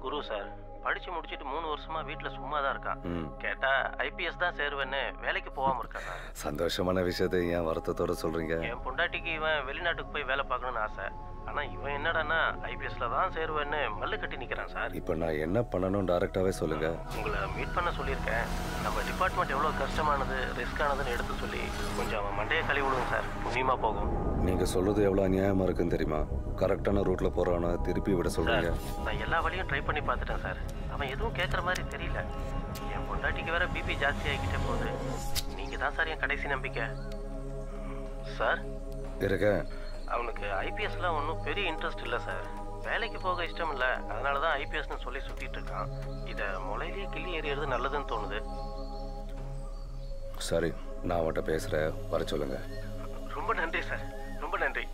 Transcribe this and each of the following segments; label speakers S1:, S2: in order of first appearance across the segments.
S1: குரு sir. படிச்சு முடிச்சிட்டு 3 வருஷமா வீட்டில் சும்மா தான் இருக்கான். கேட்டா ஐபிஎஸ் தான் சேருவேன்னு வேலைக்கு போகாம இருக்கா சார்.
S2: சந்தோஷமான விஷயத்தை ஏன் வருத்தத்தோட சொல்றீங்க?
S1: என் பொண்டாட்டிக்கு இவன் வெளிநாட்டுக்கு போய் வேலை பார்க்கணும்னு ஆசை. ஆனா இவன் என்னடான்னா ஐபிஎஸ்ல தான் சேருவேன்னு மல்லு கட்டி நிக்கிறான் சார்.
S2: இப்போ நான் என்ன பண்ணணும் டைரக்டாவே சொல்லுங்க.
S1: உங்களை மீட் பண்ண சொல்லியிருக்கேன். நம்ம டிபார்ட்மெண்ட் எவ்வளோ கஷ்டமானது ரிஸ்கானதுன்னு எடுத்து சொல்லி கொஞ்சம் அவன் மண்டையை கழுவி விடுங்க சார். புண்ணியமா போகும்.
S2: நீங்க சொல்றது எவ்வளவு அநியாயமா இருக்குன்னு தெரியுமா? கரெக்டான ரூட்ல போறவன திருப்பி விட சொல்றீங்க.
S1: நான் எல்லா வழியும் ட்ரை பண்ணி பார்த்துட்டேன் சார். அவன் எதுவும் கேட்குற மாதிரி தெரியல. என் பொண்டாட்டிக்கு வேற பிபி ஜாஸ்தி ஆகிக்கிட்டே போகுது. நீங்க தான் சார் என் கடைசி நம்பிக்கை சார்.
S2: இருக்கேன்.
S1: அவனுக்கு ஐபிஎஸ்ல ஒன்றும் பெரிய இன்ட்ரெஸ்ட் இல்லை சார். வேலைக்கு போக இஷ்டம் இல்லை. அதனால தான் ஐபிஎஸ்ன்னு சொல்லி சுற்றிட்டு இருக்கான். இதை முளையிலேயே கிள்ளி எறியறது நல்லதுன்னு தோணுது.
S2: சரி, நான் அவன்கிட்ட பேசுகிறேன். வர சொல்லுங்க.
S1: ரொம்ப நன்றி சார், ரொம்ப நன்றி.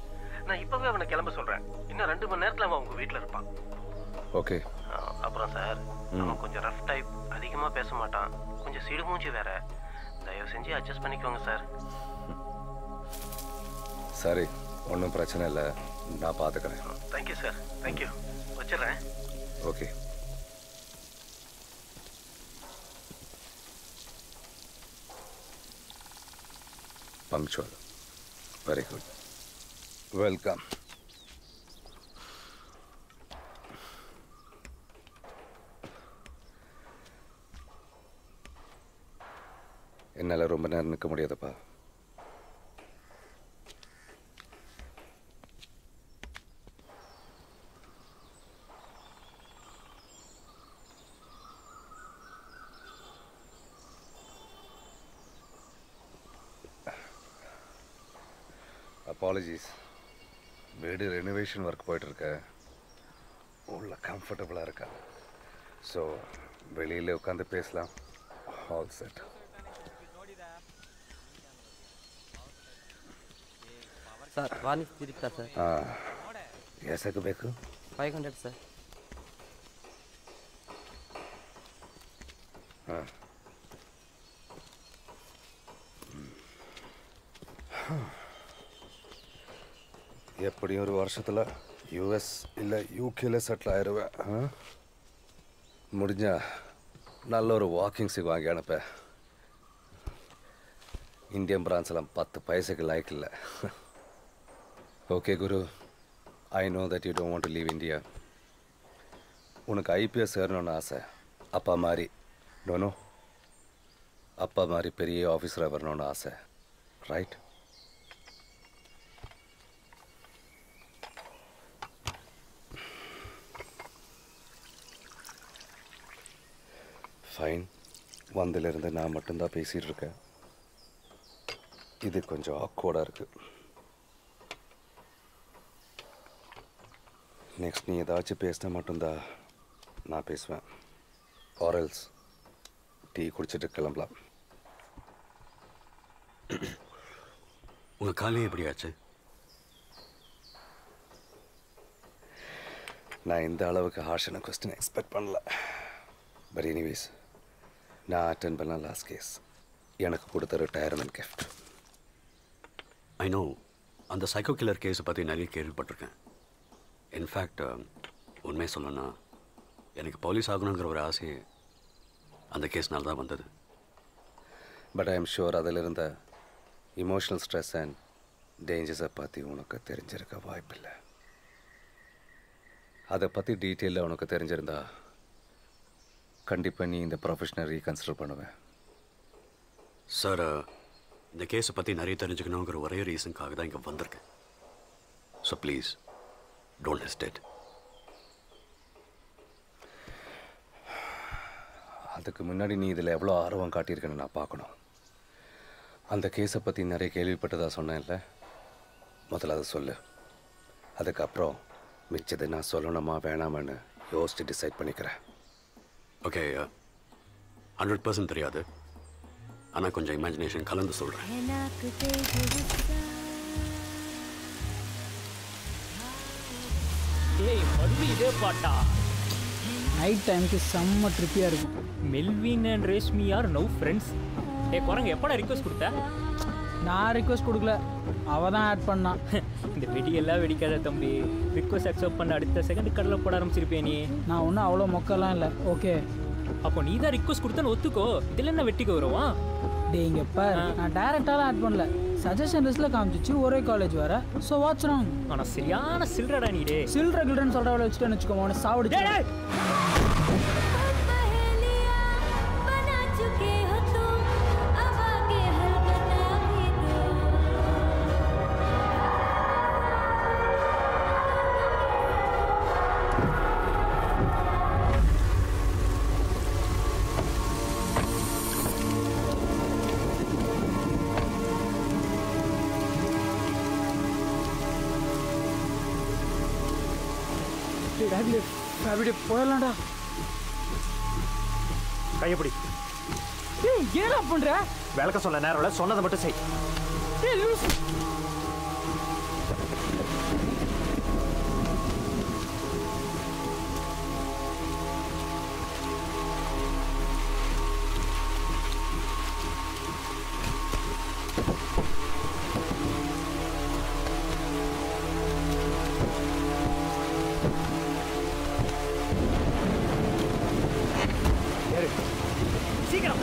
S1: நான் இப்போவே அவனை கிளம்ப சொல்கிறேன். இன்னும் 2 மணி நேரத்தில் அவன் உங்கள் வீட்டில் இருப்பான்.
S2: ஓகே.
S1: அப்புறம் சார், அவன் கொஞ்சம் ரஃப் டைப், அதிகமாக பேச மாட்டான், கொஞ்சம் சிடுமூஞ்சி வேற. தயவு செஞ்சு அட்ஜஸ்ட் பண்ணிக்கோங்க சார்.
S2: சரி, ஒன்றும் பிரச்சனை இல்லை, நான் பார்த்துக்கிறேன்.
S1: Thank you sir, thank you. வச்சிடுறேன்.
S2: Okay. Punctual. Very good. Welcome. என்னால் ரொம்ப நேரம் நிற்க முடியாதுப்பா. அப்பாலஜிஸ். வீடு ரெனோவேஷன் ஒர்க் போயிட்டுருக்க. உள்ள கம்ஃபர்டபுளாக இருக்கா? ஸோ வெளியில் உட்காந்து பேசலாம். All set.
S3: ಸರ್ ವಾನಿಸ್ ತಿರುಗ್ತಾ ಸರ್.
S2: ಎಷ್ಟಕ್ಕೆ ಬೇಕು?
S3: 500 ಸರ್.
S2: ಹಾಂ. எப்படியும் ஒரு வருஷத்தில் யூஎஸ் இல்லை யூகேல செட்டில் ஆயிடுவேன். முடிஞ்சா நல்ல ஒரு வாக்கிங் ஸ்டிக் வாங்கி அனுப்ப. இந்தியன் பிரான்ஸ்லாம் 10 பைசைக்கு லைக் இல்லை. Okay Guru, I know that you don't want to leave India. உனக்கு ஐபிஎஸ் சேரணும்னு ஆசை. அப்பா மாதிரி நோனோ, அப்பா மாதிரி பெரிய ஆஃபீஸராக வரணும்னு ஆசை. ரைட்? ஃபைன். வந்திலிருந்து நான் மட்டும்தான் பேசிகிட்டு இருக்கேன். இது கொஞ்சம் ஆக்வர்டாக இருக்குது. நெக்ஸ்ட் நீ ஏதாச்சும் பேசினா மட்டும்தான் நான் பேசுவேன். ஆரல்ஸ் டீ குடிச்சிட்டு கிளம்பலாம்.
S4: உங்கள் காலையே எப்படி ஆச்சு?
S2: நான் இந்த அளவுக்கு ஹார்ஷான கொஸ்டின் எக்ஸ்பெக்ட் பண்ணல. பட் எனிவேஸ், நான் அட்டென்ட் பண்ண லாஸ்ட் கேஸ் எனக்கு கொடுத்த ரிட்டையர்மெண்ட் கிஃப்ட்.
S4: ஐ நோ, அந்த சைக்கோ கில்லர் கேஸை பற்றி நிறைய கேள்விப்பட்டிருக்கேன். இன்ஃபேக்ட் உண்மையை சொல்லணும்னா எனக்கு போலீஸ் ஆகணுங்கிற ஒரு ஆசை அந்த கேஸ்னால தான் வந்தது.
S2: பட் ஐ எம் ஷுர் அதில் இருந்த இமோஷனல் ஸ்ட்ரெஸ் அண்ட் டேஞ்சர்ஸை பற்றி உனக்கு தெரிஞ்சிருக்க வாய்ப்பில்லை. அதை பற்றி டீட்டெயிலாக உனக்கு தெரிஞ்சிருந்தா கண்டிப்பாக நீ இந்த ப்ரொஃபஷனை ரீகன்சிடர் பண்ணுவேன்.
S4: சார், இந்த கேஸை பற்றி நிறைய தெரிஞ்சுக்கணுங்கிற ஒரே ரீசனுக்காக தான் இங்கே வந்திருக்கேன். So please don't hesitate.
S2: அதுக்கு முன்னாடி நீ இதில் எவ்வளோ ஆர்வம் காட்டியிருக்கேன்னு நான் பார்க்கணும். அந்த கேஸை பற்றி நிறைய கேள்விப்பட்டதா சொன்னேன்ல, முதல்ல அதை சொல்லு. அதுக்கப்புறம் மிச்சதை நான் சொல்லணுமா வேணாமான்னு யோசிச்சு டிசைட் பண்ணிக்கிறேன்.
S4: ஓகே, 100% தெரியாது, ஆனால் கொஞ்சம் இமேஜினேஷன் கலந்து சொல்கிறேன்.
S5: ஏய் மறுபடி இதே பாட்டா?
S6: நைட் டைமுக்கு செம்ம ட்ரிப்பியாக இருக்கும்.
S5: Melvin and Reshmi are now friends. குரங்கு எப்படா ரிக்வெஸ்ட் கொடுத்த?
S6: நான் ரிக்வெஸ்ட் கொடுக்கல, அவள் தான் ஆட் பண்ணான்.
S5: இந்த வெடியெல்லாம் வெடிக்காத தம்பி. ரிக்வஸ்ட் அக்செப்ட் பண்ண அடுத்த செகண்ட் கடலில் போட ஆரம்பிச்சிருப்பேன் நீ.
S6: நான் ஒன்றும் அவ்வளோ மொக்கெல்லாம் இல்லை. ஓகே,
S5: அப்போ நீ தான் ரிக்வஸ்ட் கொடுத்தேன்னு ஒத்துக்கோ. இதில் என்ன வெட்டிக்கு வருவா?
S6: டே இங்கே பாரு, நான் டைரெக்டாலாம் ஆட் பண்ணல. சஜஷன் லிஸ்ட்டில் காமிச்சிச்சு ஒரே காலேஜ் வேறு. So what's wrong?
S5: ஆனால் சரியான சில்றடா நீ. டே
S6: சில்ற கில்றன்னு சொல்கிற அவளை வச்சுட்டேன்னு வச்சுக்கோமா, உன்னை சாவடிச்சு. போயிடலாம்டா.
S7: கையப்படி.
S6: ஏய் ஏடா பண்ற?
S7: விளக்க சொல்ல நேரம் இல்லை, சொன்னதை மட்டும் செய்.
S6: ஏய் லூஸ்.
S7: சீக்கிரம்.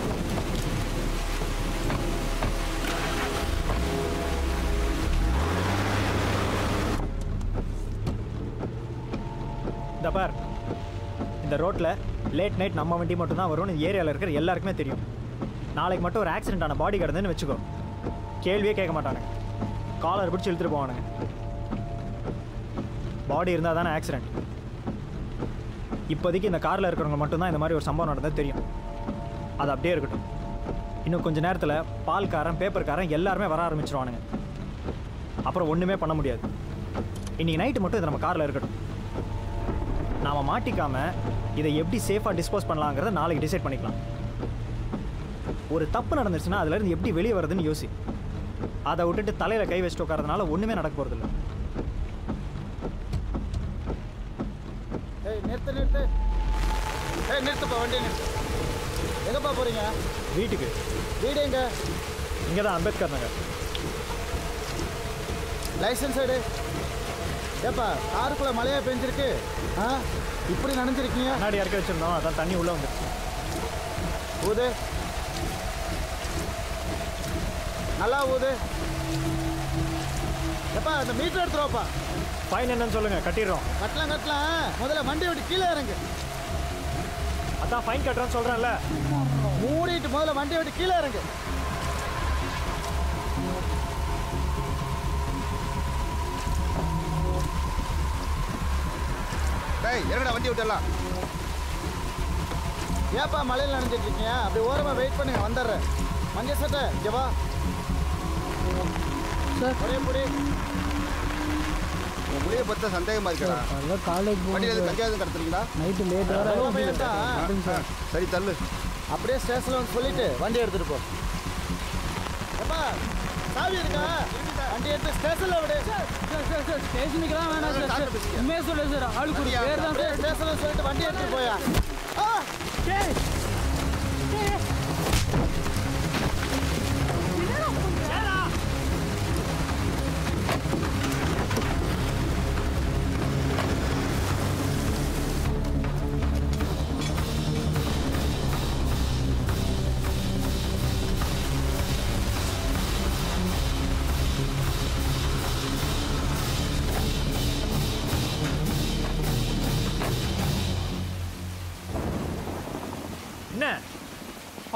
S7: இந்த பார், இந்த ரோட்டில் லேட் நைட் நம்ம வண்டி மட்டும் தான் வரும்னு ஏரியாவில் இருக்கிற எல்லாருக்குமே தெரியும். நாளைக்கு மட்டும் ஒரு ஆக்சிடென்ட் ஆன பாடி கிடந்துன்னு வச்சுக்கோ, கேள்வியே கேட்க மாட்டானுங்க. காலர் பிடிச்சி இழுத்துட்டு போவானுங்க. பாடி இருந்தால் தானே ஆக்சிடென்ட். இப்போதைக்கு இந்த காரில் இருக்கிறவங்க மட்டும்தான் இந்த மாதிரி ஒரு சம்பவம் நடந்தது தெரியும். அது அப்படியே இருக்கட்டும். இன்னும் கொஞ்சம் நேரத்தில் பால்காரன் பேப்பர்காரன் எல்லாருமே வர ஆரம்பிச்சிருவானுங்க. அப்புறம் ஒன்றுமே பண்ண முடியாது. இன்றைக்கி நைட்டு மட்டும் இது நம்ம காரில் இருக்கட்டும். நாம் மாட்டிக்காமல் இதை எப்படி சேஃபாக டிஸ்போஸ் பண்ணலாங்கிறத நாளைக்கு டிசைட் பண்ணிக்கலாம். ஒரு தப்பு நடந்துருச்சுன்னா அதுலேருந்து எப்படி வெளியே வருதுன்னு யோசி. அதை விட்டுட்டு தலையில் கை வச்சுட்டு உட்காரதுனால ஒன்றுமே நடக்க போகிறதில்ல.
S8: நிறுத்து நிறுத்து. நிறுத்துப்பா, வண்டி நிறுத்து. எங்கப்பா போகிறீங்க?
S7: வீட்டுக்கு.
S8: வீடு எங்க?
S7: இங்கே தான், அம்பேத்கர் நகர்.
S8: லைசன்ஸ் எடு. ஏப்பா காருக்குள்ளே மழையாக பெஞ்சிருக்கு. இப்படி நனைஞ்சிருக்கீங்க.
S7: முன்னாடி இறக்கி வச்சுருந்தோம், அதான் தண்ணி உள்ளே வந்துருச்சு.
S8: ஊது, நல்லா ஊது. ஏப்பா அந்த மீட்டர் எடுத்துருவாப்பா.
S7: ஃபைன் என்னன்னு சொல்லுங்கள், கட்டிடுறோம்.
S8: கட்டலாம். முதல்ல வண்டி விட்டு கீழே இறங்கு.
S7: அதான் ஃபைன் கட்டுறேன்னு சொல்கிறேன்ல.
S8: மூடிட்டு முதல்ல வண்டி விட்டு கீழே இறங்கு.
S9: என்னடா வண்டி விட்டுலாம்.
S8: ஏப்பா மழையில் நனைஞ்சிட்டு இருக்கீங்க? அப்படி ஓரமாக வெயிட் பண்ணுங்க, வந்துடுறேன். மஞ்சள் சட்டை இங்கே வா.
S6: சார்
S8: ஒரே முடி.
S9: உன் முடியை பற்றி சந்தேகமாக இருக்கா?
S6: காலேஜ்
S9: வண்டியில் கஞ்சாவது கடத்துறீங்களா?
S6: நைட்டு லேட் வர.
S9: சரி தள்ளு.
S8: அப்படியே ஸ்டேஷனில் வந்து சொல்லிட்டு வண்டி எடுத்துகிட்டு போ. ஏப்பா சாவி இருக்கா? வண்டி எடுத்து ஸ்டேஷனில் விடு.
S6: ஸ்டேஷனுக்கு தான் வேணாம் சார். உண்மையாக சொல்ல சார், ஆளுக்கு ஒரு பேர் தான் சார்.
S8: ஸ்டேஷனில் சொல்லிட்டு வண்டி எடுத்துகிட்டு போயா.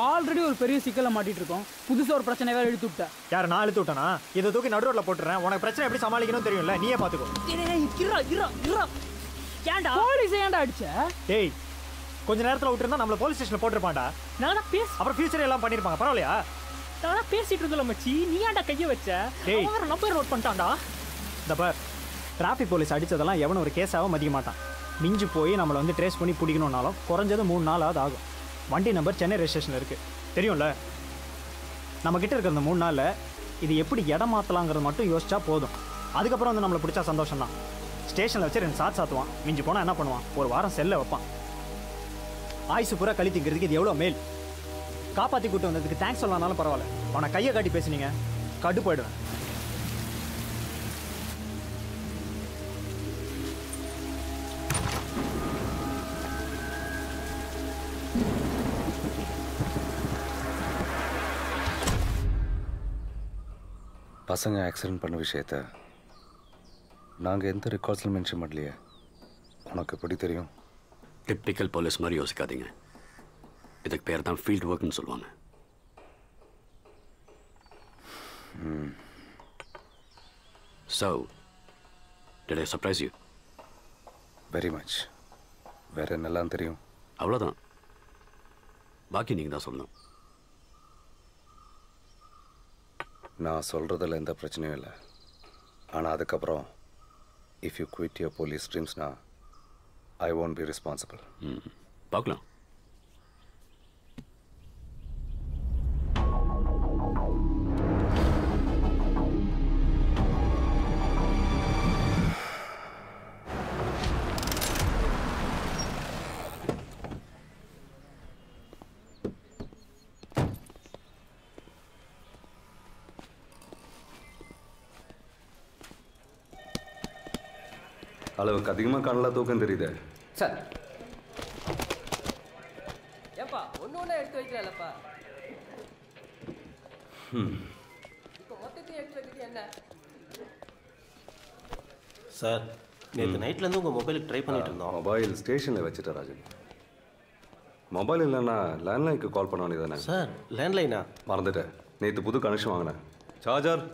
S6: ஆல்ரெடி ஒரு பெரிய சிக்கலை மாட்டிட்டு இருக்கோம். புதுசாக ஒரு பிரச்சனை வேறு இழுத்து விட்டேன்.
S7: யார் நான் இழுத்து விட்டேனா? இதை தூக்கி நடு ரோட்டில் போட்டுறேன். உனக்கு பிரச்சனை எப்படி சமாளிக்கணும்னு தெரியும்ல, நீயே பார்த்துக்கோ.
S5: ஏன்டா
S6: போலீஸ் ஏன்டா அடிச்ச?
S7: டேய், கொஞ்ச நேரத்தில் விட்டுருந்தா நம்மள போலீஸ் ஸ்டேஷனில் போட்டிருப்பான்டா.
S5: நான்
S7: அப்புறம் ஃபியூச்சர் எல்லாம் பண்ணியிருப்பாங்க. பரவாயில்லையா?
S5: நான் பேசிட்டு இருந்தல மச்சி, நீ ஏன்டா கையை வச்ச?
S7: டேய்,
S5: அவன் நம்பர் நோட் பண்ணிட்டான்டா.
S7: இந்த பார், டிராஃபிக் போலீஸ் அடித்ததெல்லாம் எவனும் ஒரு கேஸாக மதிக்க மாட்டான். மிஞ்சி போய் நம்மளை வந்து ட்ரேஸ் பண்ணி பிடிக்கணுன்னாலும் குறைஞ்சது 3 நாளாவது ஆகும். வண்டி நம்பர் சென்னை ரெஜிஸ்ட்ரேஷனில் இருக்குது, தெரியும்ல. நம்மக்கிட்ட இருக்கிற அந்த 3 நாளில் இது எப்படி இடம் மாற்றலாங்கிறது மட்டும் யோசிச்சா போதும். அதுக்கப்புறம் வந்து நம்மளை பிடிச்சா சந்தோஷம் தான். ஸ்டேஷனில் வச்சு 2 சாத்துவான். மிஞ்சி போனால் என்ன பண்ணுவான்? ஒரு வாரம் செல்ல வைப்பான். ஆயுசு பூரா கழித்துக்கிறதுக்கு இது எவ்வளோ மேல். காப்பாற்றி கூட்டு வந்ததுக்கு தேங்க்ஸ் சொல்லனாலும் பரவாயில்ல. அவனை கையை காட்டி பேசுனீங்க, கடுப்பாயிடுவேன்.
S2: பசங்க ஆக்சிடென்ட் பண்ண விஷயத்த நாங்கள் எந்த ரெக்கார்ட்ஸில் மென்ஷன் பண்ணலையே. உனக்கு எப்படி தெரியும்?
S4: டிப்பிக்கல் போலீஸ் மாதிரி யோசிக்காதீங்க. இதுக்கு பேர் தான் ஃபீல்ட் ஒர்க்னு சொல்லுவாங்க. So, did I surprise you?
S2: Very much. வேற என்னெல்லாம் தெரியும்?
S4: அவ்வளோதான். பாக்கி நீங்கள் தான் சொல்லணும்.
S2: நான் சொல்கிறதில் எந்த பிரச்சனையும் இல்லை. ஆனால் அதுக்கப்புறம் if you quit your police ட்ரீம்ஸ்னா ஐ won't be responsible.
S4: பார்க்கலாம்.
S2: அளவுக்கு அதிகமாக கண்ணில் தூக்கம் தெரியுது.
S3: சார் ஏப்பா ஒன்று ஒன்றா எடுத்து வைக்கலப்பா. இப்போ மொத்தத்தையும் எடுத்து வைக்கிறது என்ன
S1: சார்? நேற்று நைட்லேருந்து உங்கள் மொபைலுக்கு ட்ரை பண்ணிட்டு இருந்தோம்.
S2: மொபைல் ஸ்டேஷனில் வச்சுட்டேன் ராஜன். மொபைல் இல்லைன்னா லேண்ட்லைனுக்கு கால் பண்ண வேண்டியதானே?
S1: சார் லேண்ட்லைனா?
S2: மறந்துட்டேன். நேற்று புது கனெக்ஷன் வாங்கினேன். சார்ஜர்.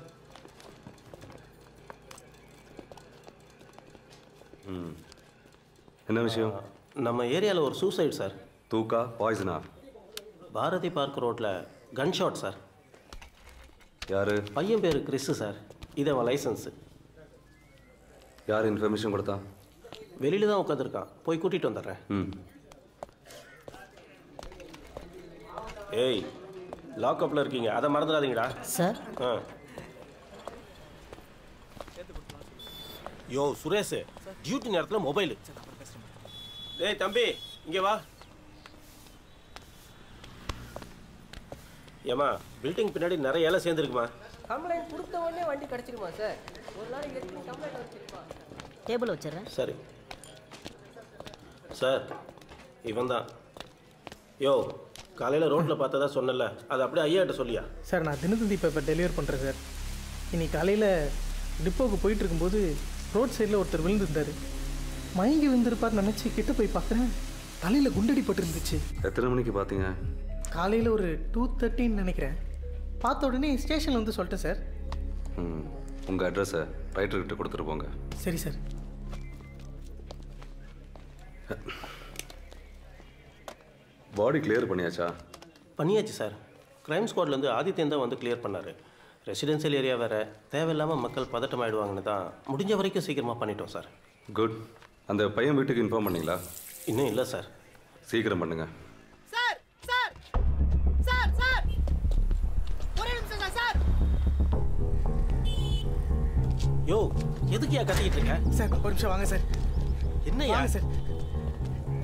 S2: என்ன விஷயம்?
S1: நம்ம ஏரியாவில் ஒரு சூசைட் சார்.
S2: தூக்கா பாய்சனா?
S1: பாரதி பார்க் ரோட்டில் கன் ஷாட் சார்.
S2: யாரு?
S1: பையன் பேர் கிறிஸு சார். இது அவன் லைசன்ஸு.
S2: யார் இன்ஃபர்மேஷன் கொடுத்தா?
S1: வெளியில் தான் உட்காந்துருக்கான். போய் கூட்டிகிட்டு வந்துடுறேன். ஏய், லாக்அப்பில் இருக்கீங்க, அதை மறந்துடாதீங்கடா
S10: சார்.
S1: யோ சுரேஷ், டியூட்டி நேரத்தில் மொபைலு. ஏய் தம்பி, இங்கே வா. ஏம்மா, பில்டிங் பின்னாடி நிறைய இலை சேர்ந்துருக்குமா?
S3: கம்ப்ளைண்ட் கொடுத்த உடனே வண்டி கிடச்சிருமா சார்? ஒரு நாளைக்கு எத்தனை கம்ப்ளைண்ட் வச்சுருப்பா?
S10: டேபிள் வச்சிடறேன்.
S1: சரி சார், இவன் தான். யோ, காலையில் ரோட்டில் பார்த்ததா சொன்னல, அது அப்படியே ஐயாட்ட சொல்லியா?
S11: சார், நான் தினத்தந்தி இப்போ டெலிவரி பண்ணுறேன் சார். இன்னைக்கு காலையில் டிப்போவுக்கு போயிட்டு இருக்கும்போது ரோட் சைடில் ஒருத்தர் விழுந்துருந்தார். மயங்கி விழுந்திருப்பார் நினச்சி கிட்ட போய் பார்க்குறேன், தலையில் குண்டடி பட்டு இருந்துச்சு.
S2: எத்தனை மணிக்கு பார்த்தீங்க?
S11: காலையில் ஒரு 2:30 நினைக்கிறேன். பார்த்த உடனே ஸ்டேஷனில் வந்து சொல்லிட்டேன் சார்.
S2: உங்கள் அட்ரஸை ரைட்டர்கிட்ட கொடுத்துட்டு போங்க.
S11: சரி சார்.
S2: பாடி கிளியர் பண்ணியாச்சா?
S1: பண்ணியாச்சு சார். க்ரைம் ஸ்குவாட்லேருந்து ஆதித்யன் தான் வந்து கிளியர் பண்ணார். ரெசிடென்ஷியல் ஏரியா வேறு, தேவையில்லாமல் மக்கள் பதட்டம் ஆகிடுவாங்கன்னு தான் முடிஞ்ச வரைக்கும் சீக்கிரமாக பண்ணிட்டோம் சார்.
S2: குட். அந்த பையன் வீட்டுக்கு இன்ஃபார்ம் பண்ணீங்களா?
S1: இன்னும் இல்லை சார்.
S2: சீக்கிரம் பண்ணுங்க.
S10: சார் சார் சார் சார் ஒரே நிமிஷம் சார்.
S1: யோ, எதுக்குயா கத்திக்கிட்டு இருக்க?
S11: சார் ஒரு நிமிஷம் வாங்க சார்.
S1: என்னையா
S11: சார்?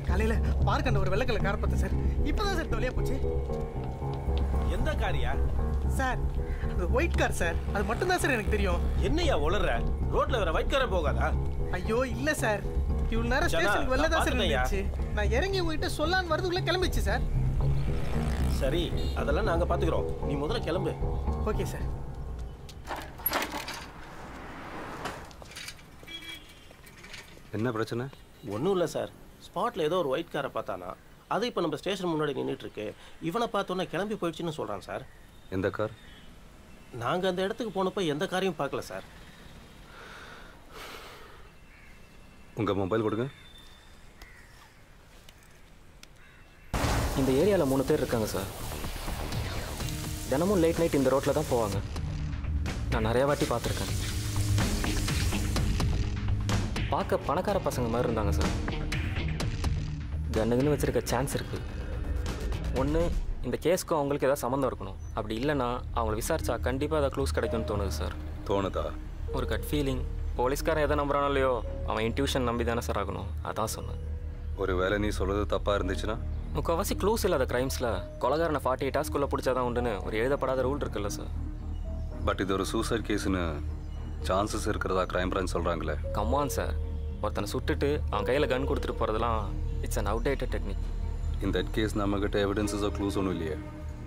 S11: காலையில் பார்க்க ஒரு வெள்ளைக்கல்ல காரை பார்த்தேன் சார். இப்போ தான் சார் தொலையா போச்சு.
S1: எந்த காரியா?
S11: சார், அது ஒயிட் கார் சார். அது மட்டும்தான் சார் எனக்கு தெரியும்.
S1: என்னையா உளற? ரோட்ல வேற ஒயிட் காரே போகாதா?
S11: ஐயோ இல்ல சார், இவ்வளவு நேரம் ஸ்டேஷனுக்கு வெளில தான் சார் இருந்துச்சு. நான் இறங்கி உங்ககிட்ட சொல்லான்னு வரதுக்குள்ள கிளம்பிச்சு சார்.
S1: சரி, அதெல்லாம் நாங்க பாத்துக்கிறோம். நீ முதல்ல கிளம்பு.
S11: Okay sir.
S2: என்ன பிரச்சனை?
S1: ஒன்றும் இல்லை சார். ஸ்பாட்டில் ஏதோ ஒரு ஒயிட் காரை பார்த்தானா, அது இப்போ நம்ம ஸ்டேஷன் முன்னாடி நின்றுட்டு இருக்கு. இவனை பார்த்தோன்னே கிளம்பி போயிடுச்சுன்னு சொல்கிறான் சார்.
S2: எந்த கார்?
S1: நாங்கள் அந்த இடத்துக்கு போனப்போ எந்த காரையும் பார்க்கல சார்.
S2: உங்கள் மொபைல் கொடுங்க.
S12: இந்த ஏரியாவில் 3 பேர் இருக்காங்க சார். தினமும் லேட் நைட் இந்த ரோட்டில் தான் போவாங்க. நான் நிறைய வாட்டி பார்த்துருக்கேன். பார்க்க பணக்கார பசங்க மாதிரி இருந்தாங்க சார். கன்னுக்குன்னு வச்சுருக்க சான்ஸ் இருக்குது. ஒன்று, இந்த கேஸ்க்கும் அவங்களுக்கு ஏதாவது சம்மந்தம் இருக்கணும். அப்படி இல்லைன்னா அவங்கள விசாரிச்சா கண்டிப்பாக அதை க்ளூஸ் கிடைக்கும்னு தோணுது சார்.
S2: தோணுதா?
S12: ஒரு கட் ஃபீலிங். போலீஸ்காரன் எதை நம்புறானோ இல்லையோ, அவன் இன்ட்யூஷன் நம்பி தானே சார் ஆகணும். அதான் சொன்னேன்.
S2: ஒரு வேளை நீ சொல்கிறது தப்பாக இருந்துச்சுன்னா?
S12: முக்கால்வாசி க்ளூஸ் இல்லாத க்ரைம்ஸில் கொலகாரனை 48 ஹவர்ஸ்க்குள்ளே பிடிச்சாதான் உண்டுன்னு ஒரு எழுதப்படாத ரூல் இருக்குல்ல சார்.
S2: பட் இது ஒரு சூசைட் கேஸுன்னு சான்சஸ் இருக்கிறதா க்ரைம் பிரான்ச் சொல்கிறாங்களே.
S12: கம்மான் சார், ஒருத்தனை சுட்டுட்டு அவன் கையில் கன் கொடுத்துட்டு போகிறதுலாம் இட்ஸ் அன் அவுடேட்டட் டெக்னிக்.
S2: இந்த கேஸ் நம்மக்கிட்ட எவிடன்ஸஸோ க்ளூஸ் ஒன்றும் இல்லையே,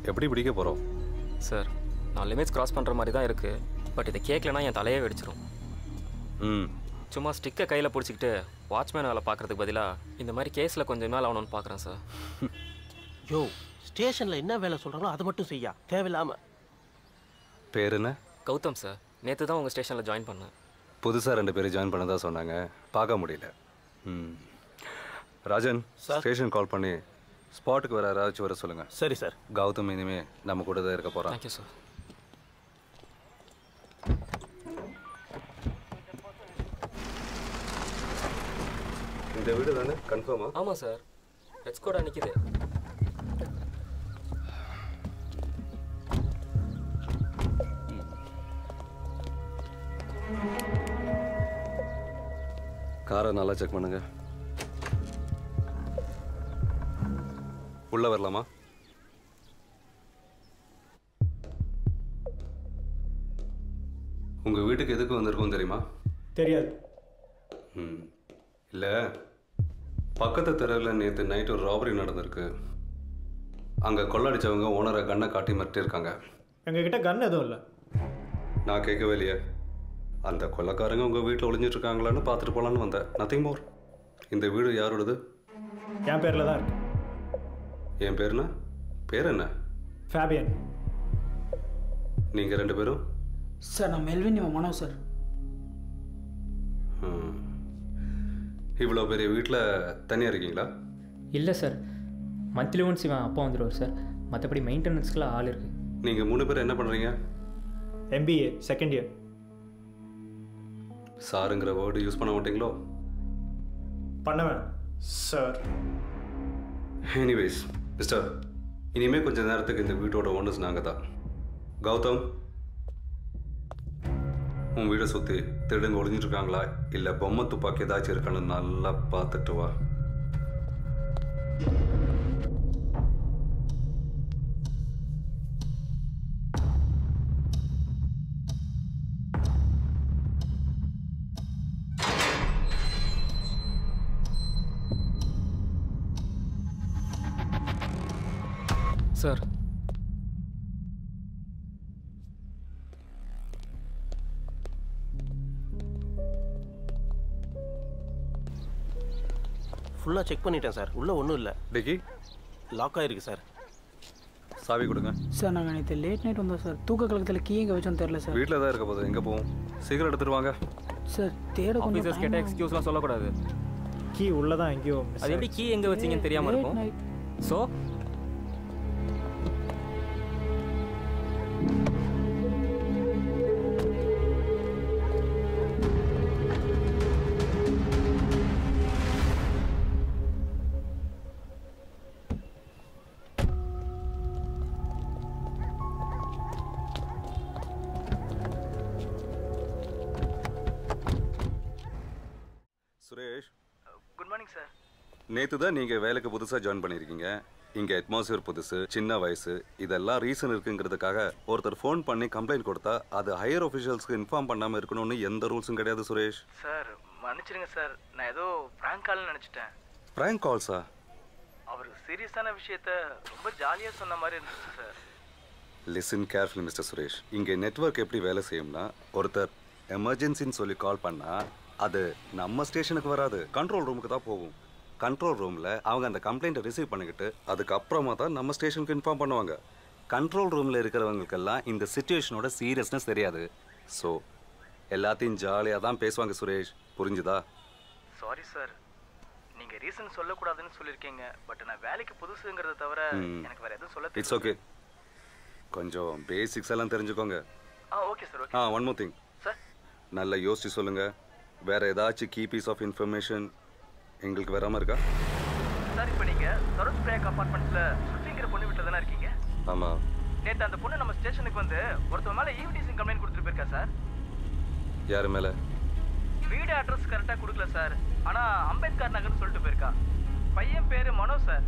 S2: எப்படி பிடிக்க போகிறோம்?
S12: சார், நான் லிமிட்ஸ் கிராஸ் பண்ணுற மாதிரி தான் இருக்குது. பட் இதை கேட்கலன்னா என் தலையே வெடிச்சிடும். சும்மா ஸ்டிக்கை கையில் பிடிச்சிக்கிட்டு வாட்ச்மேன் வேலை பார்க்குறதுக்கு பதிலாக இந்த மாதிரி கேஸில் கொஞ்சம் மேலே ஆகணும்னு பார்க்குறேன் சார்.
S1: யோ, ஸ்டேஷனில் என்ன வேலை சொல்கிறாங்களோ அதை மட்டும் செய்யா, தேவையில்லாமல்.
S2: பேர் என்ன?
S12: கௌதம் சார். நேற்று தான் உங்கள் ஸ்டேஷனில் ஜாயின் பண்ணேன்.
S2: புதுசாக 2 பேர் ஜாயின் பண்ணதா சொன்னாங்க, பார்க்க முடியல. ராஜன், ஸ்டேஷன் கால் பண்ணி ஸ்பாட்டுக்கு வர யாராச்சும் வர சொல்லுங்கள்.
S1: சரி சார்.
S2: கௌதம் இனிமே நம்ம கூட தான் இருக்க போகிறான்.
S12: Thank you sir.
S2: இந்த வீடு தானே? கன்ஃபார்மா?
S12: ஆமாம் சார். ஹெட்ஸ் கூட நிற்கிது.
S2: காரை நல்லா செக் பண்ணுங்க. உள்ள வரலாமா? உங்க வீட்டுக்கு எதுக்கு வந்திருக்கோம் தெரியுமா?
S7: தெரியாது.
S2: இல்லை, பக்கத்து தெருவில் நேற்று நைட்டு ஒரு ராபரி நடந்திருக்கு. அங்கே கொள்ளடிச்சவங்க ஓனரை கண்ணை காட்டி மிரட்டியிருக்காங்க.
S7: எங்ககிட்ட கன் எதுவும் இல்லை.
S2: நான் கேட்கவே இல்லையே. அந்த கொள்ளைக்காரங்க உங்கள் வீட்டில் ஒளிஞ்சிட்ருக்காங்களான்னு பார்த்துட்டு போகலான்னு வந்தேன். Nothing more. இந்த வீடு யாரோடது?
S7: என் பேரில் தான் இருக்கு.
S2: என் பேருண்ணா? பேர் என்ன?
S7: ஃபேபியன்.
S2: நீங்கள் 2 பேரும்?
S6: சார் நான் மெல்வின், இவன் மனோ சார்.
S2: இவ்வளோ பெரிய வீட்டில் தனியாக இருக்கீங்களா?
S5: இல்லை சார், மந்த்லி ஒன்ஸ் இவன் அப்பா வந்துடுவார் சார். மற்றபடி மெயின்டெனன்ஸ்க்குலாம் ஆள் இருக்குது.
S2: நீங்கள் 3 பேர் என்ன பண்ணுறீங்க?
S7: MBA second year.
S2: சாருங்கிற வேர்டு யூஸ் பண்ண மாட்டீங்களோ?
S7: பண்ணுவேன் சார்.
S2: எனிவேஸ் மிஸ்டர், இனிமேல் கொஞ்சம் நேரத்துக்கு இந்த வீட்டோட ஓனர்ஸ் நாங்கள் தான். கௌதம், உன் வீடை சுற்றி திருடுங்க ஒளிஞ்சிட்ருக்காங்களா இல்லை பொம்மை துப்பாக்கி ஏதாச்சும் இருக்கான்னு நல்லா பார்த்துட்டு வா.
S12: சார்,
S1: ஃபுல்லாக செக் பண்ணிட்டேன் சார். உள்ளே ஒன்றும் இல்லை.
S2: டிக்கி
S1: லாக் ஆகிருக்கு சார்.
S2: சாவி கொடுங்க.
S6: சார் நாங்கள் நேற்று லேட் நைட் வந்தோம் சார். தூக்க கலக்கத்தில் கீ எங்கே வச்சோன்னு தெரில சார்.
S2: வீட்டில் தான் இருக்க போகுது, எங்கே போவோம்? சீக்கிரம் எடுத்துட்டு வாங்க
S6: சார். தேட
S12: ஆஃபீஸர்ஸ் கேட்டால் எக்ஸ்கியூஸ்லாம் சொல்லக்கூடாது.
S7: கீ உள்ளே தான் எங்கேயோ.
S12: அது எப்படி கீ எங்கே வச்சிங்கன்னு தெரியாமல் இருக்கும்? So
S2: Suresh,
S13: good morning sir.
S2: நேற்று தான் நீங்கள் வேலைக்கு புதுசாக ஜாயின் பண்ணியிருக்கீங்க. இங்கே அட்மாஸ்பியர் புதுசு, சின்ன வயசு, இதெல்லாம் ரீசன் இருக்குங்கிறதுக்காக ஒருத்தர் ஃபோன் பண்ணி கம்ப்ளைண்ட் கொடுத்தா அது ஹையர் ஆஃபீஷியல்ஸ்க்கு இன்ஃபார்ம் பண்ணாமல் இருக்கணும்னு எந்த ரூல்ஸும் கிடையாது சுரேஷ்.
S13: சார் மன்னிச்சிடுங்க சார், நான் ஏதோ ப்ராங்க் கால்னு நினச்சிட்டேன்.
S2: ப்ராங்க் கால்ஸா?
S13: அவர் சீரியஸான விஷயத்த ரொம்ப ஜாலியாக சொன்ன மாதிரி இருந்துச்சு sir.
S2: Listen carefully mister Suresh. இங்கே நெட்வொர்க் எப்படி வேலை செய்யும்னா, ஒருத்தர் எமர்ஜென்சின்னு சொல்லி கால் பண்ணால் அது நம்ம ஸ்டேஷனுக்கு வராது, கண்ட்ரோல் ரூமுக்கு தான் போகும். கண்ட்ரோல் ரூமில் அவங்க அந்த கம்ப்ளைண்ட்டை ரிசீவ் பண்ணிக்கிட்டு அதுக்கப்புறமா தான் நம்ம ஸ்டேஷனுக்கு இன்ஃபார்ம் பண்ணுவாங்க. கண்ட்ரோல் ரூமில் இருக்கிறவங்களுக்கெல்லாம் இந்த சிச்சுவேஷனோட சீரியஸ்னஸ் தெரியாது. ஸோ எல்லாத்தையும் ஜாலியாக தான் பேசுவாங்க சுரேஷ், புரிஞ்சுதா?
S13: சாரி சார், நீங்கள் ரீசன் சொல்லக்கூடாதுன்னு சொல்லியிருக்கீங்க. பட் நான் வேலைக்கு புதுசுங்கிறத தவிர எனக்கு வேறு எதுவும் சொல்ல
S2: இட்ஸ் ஓகே. கொஞ்சம் பேசிக்ஸ் எல்லாம் தெரிஞ்சுக்கோங்க.
S13: Okay sir. Okay.
S2: One more thing
S13: sir,
S2: நல்லா யோசிச்சு சொல்லுங்கள். வேறு ஏதாச்சும் கீ பீஸ் ஆஃப் இன்ஃபர்மேஷன் எங்களுக்கு வராமல் இருக்கா?
S13: சார் இப்போ நீங்கள் சரோஜ் பிரேக் அப்பார்ட்மெண்ட்ஸில் சுற்றிங்கிற பொண்ணு வீட்டில் தானே இருக்கீங்க?
S2: ஆமாம்.
S13: நேற்று அந்த பொண்ணு நம்ம ஸ்டேஷனுக்கு வந்து ஒருத்தர் மேலே ஈவ்டீசிங் கம்ப்ளைண்ட் கொடுத்துட்டு போயிருக்கா சார்.
S2: யார் மேலே?
S13: வீடு அட்ரஸ் கரெக்டாக கொடுக்கல சார், ஆனால் அம்பேத்கர் நகர்னு சொல்லிட்டு போயிருக்கா. பையன் பேர் மனோ சார்.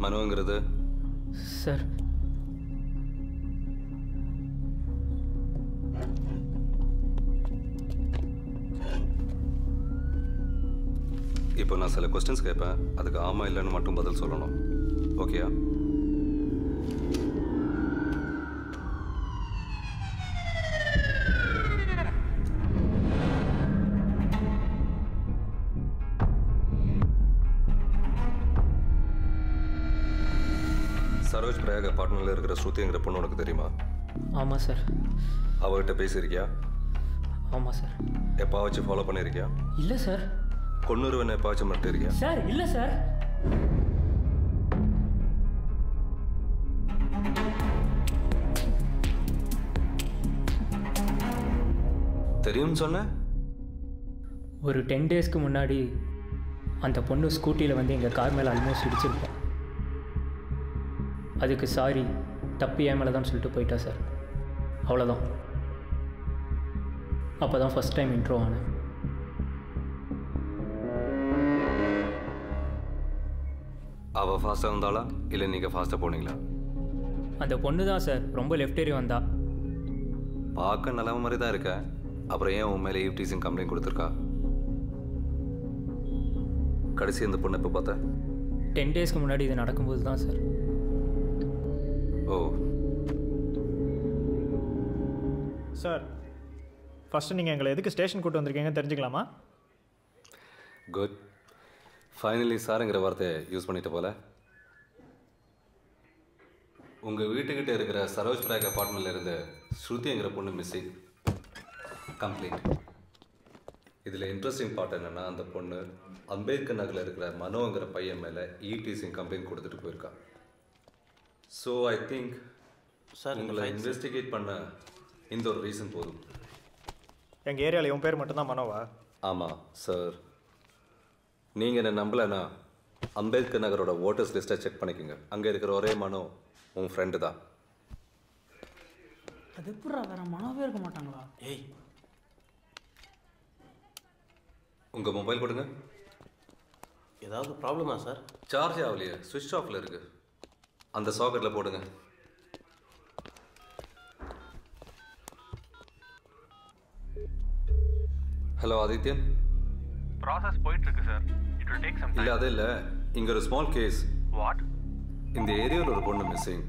S2: மனோங்கிறது
S5: சார்
S2: இப்போ நான் சில கொஸ்டின்ஸ் கேட்பேன், அதுக்கு ஆமாம் இல்லைன்னு மட்டும் பதில் சொல்லணும். ஓகேயா? சரோஜ் பிரயாக் அப்பார்ட்மெண்ட்டில் இருக்கிற ஸ்ருதிங்கிற பொண்ணு உனக்கு தெரியுமா?
S5: ஆமாம் சார்.
S2: அவகிட்ட பேசியிருக்கியா?
S5: ஆமாம் சார்.
S2: எப்பாச்சும் ஃபாலோ பண்ணியிருக்கியா?
S5: இல்லை சார்.
S2: கொன்னூறுவன் எப்பாச்சும் மிரட்டியிருக்கியா?
S5: சார் இல்லை சார்.
S2: தெரியும்னு சொன்ன?
S5: ஒரு 10 டேஸ்க்கு முன்னாடி அந்த பொண்ணு ஸ்கூட்டியில் வந்து எங்கள் கார் மேலே ஆல்மோஸ்ட் இடிச்சிருப்போம். அதுக்கு சாரி, தப்பு ஏன் மேலே தான் சொல்லிட்டு போயிட்டா சார். அவ்வளோதான். அப்போ தான் ஃபஸ்ட் டைம் இன்ட்ரோ ஆனேன்.
S2: அவள் ஃபாஸ்ட்டாக வந்தாளா இல்லை நீங்கள் ஃபாஸ்ட்டாக போனீங்களா?
S5: அந்த பொண்ணு தான் சார் ரொம்ப லெஃப்ட் ஏறி வந்தா.
S2: பார்க்க நல்ல மாதிரி தான் இருக்க, அப்புறம் ஏன் உன் மேலே ஈவ்டீசிங் கம்ப்ளைண்ட் கொடுத்துருக்கா? கடைசி அந்த பொண்ணு எப்போ பார்த்த?
S5: 10 டேஸ்க்கு முன்னாடி இது நடக்கும்போது தான் சார்.
S2: ஓ
S7: சார், ஃபஸ்ட்டு நீங்கள் எங்களை எதுக்கு ஸ்டேஷன் கூட்டு வந்திருக்கீங்க தெரிஞ்சுக்கலாமா?
S2: குட். ஃபைனலி சாருங்கிற வார்த்தையை யூஸ் பண்ணிட்டு போல. உங்கள் வீட்டுக்கிட்ட இருக்கிற சரோஜ் பிரயாக் அப்பார்ட்மெண்ட்டில் இருந்து ஸ்ருதிங்கிற பொண்ணு மிஸ்ஸிங். கம்ப்ளீட். இதில் இன்ட்ரெஸ்டிங் பார்ட் என்னென்னா, அந்த பொண்ணு அம்பேத்கர் நகரில் இருக்கிற மனோங்கிற பையன் மேலே ஈவ்டீசிங் கம்ப்ளைண்ட் கொடுத்துட்டு போயிருக்கா. ஸோ ஐ திங்க் உங்களை இன்வெஸ்டிகேட் பண்ண இந்த ஒரு ரீசன் போதும்.
S7: எங்கள் ஏரியாவில் உன் பேர் மட்டும்தான் மனோவா?
S2: ஆமாம் சார். நீங்கள் என்ன நம்பலைன்னா அம்பேத்கர் நகரோட ஓட்டர்ஸ் லிஸ்ட்டை செக் பண்ணிக்கோங்க. அங்கே இருக்கிற ஒரே மனோ உன் ஃப்ரெண்டு தான்.
S6: அது எப்படா வேற மனோவே இருக்க மாட்டாங்களா?
S2: ஏய், உங்கள் மொபைல் கொடுங்க.
S1: ஏதாவது ப்ராப்ளமா சார்?
S2: சார்ஜ் ஆகலையே, சுவிட்ச் ஆஃபில் இருக்குது. அந்த சாக்கெட்டில் போடுங்க. ஹலோ ஆதித்யன்.
S14: ப்ராசஸ் போயிட்டு இருக்கு sir. It will take some time.
S2: இல்லை அது இல்லை, இங்கே ஒரு ஸ்மால் கேஸ்.
S14: வாட்?
S2: இந்த ஏரியாவில் ஒரு பொண்ணு மிஸ்ஸிங்.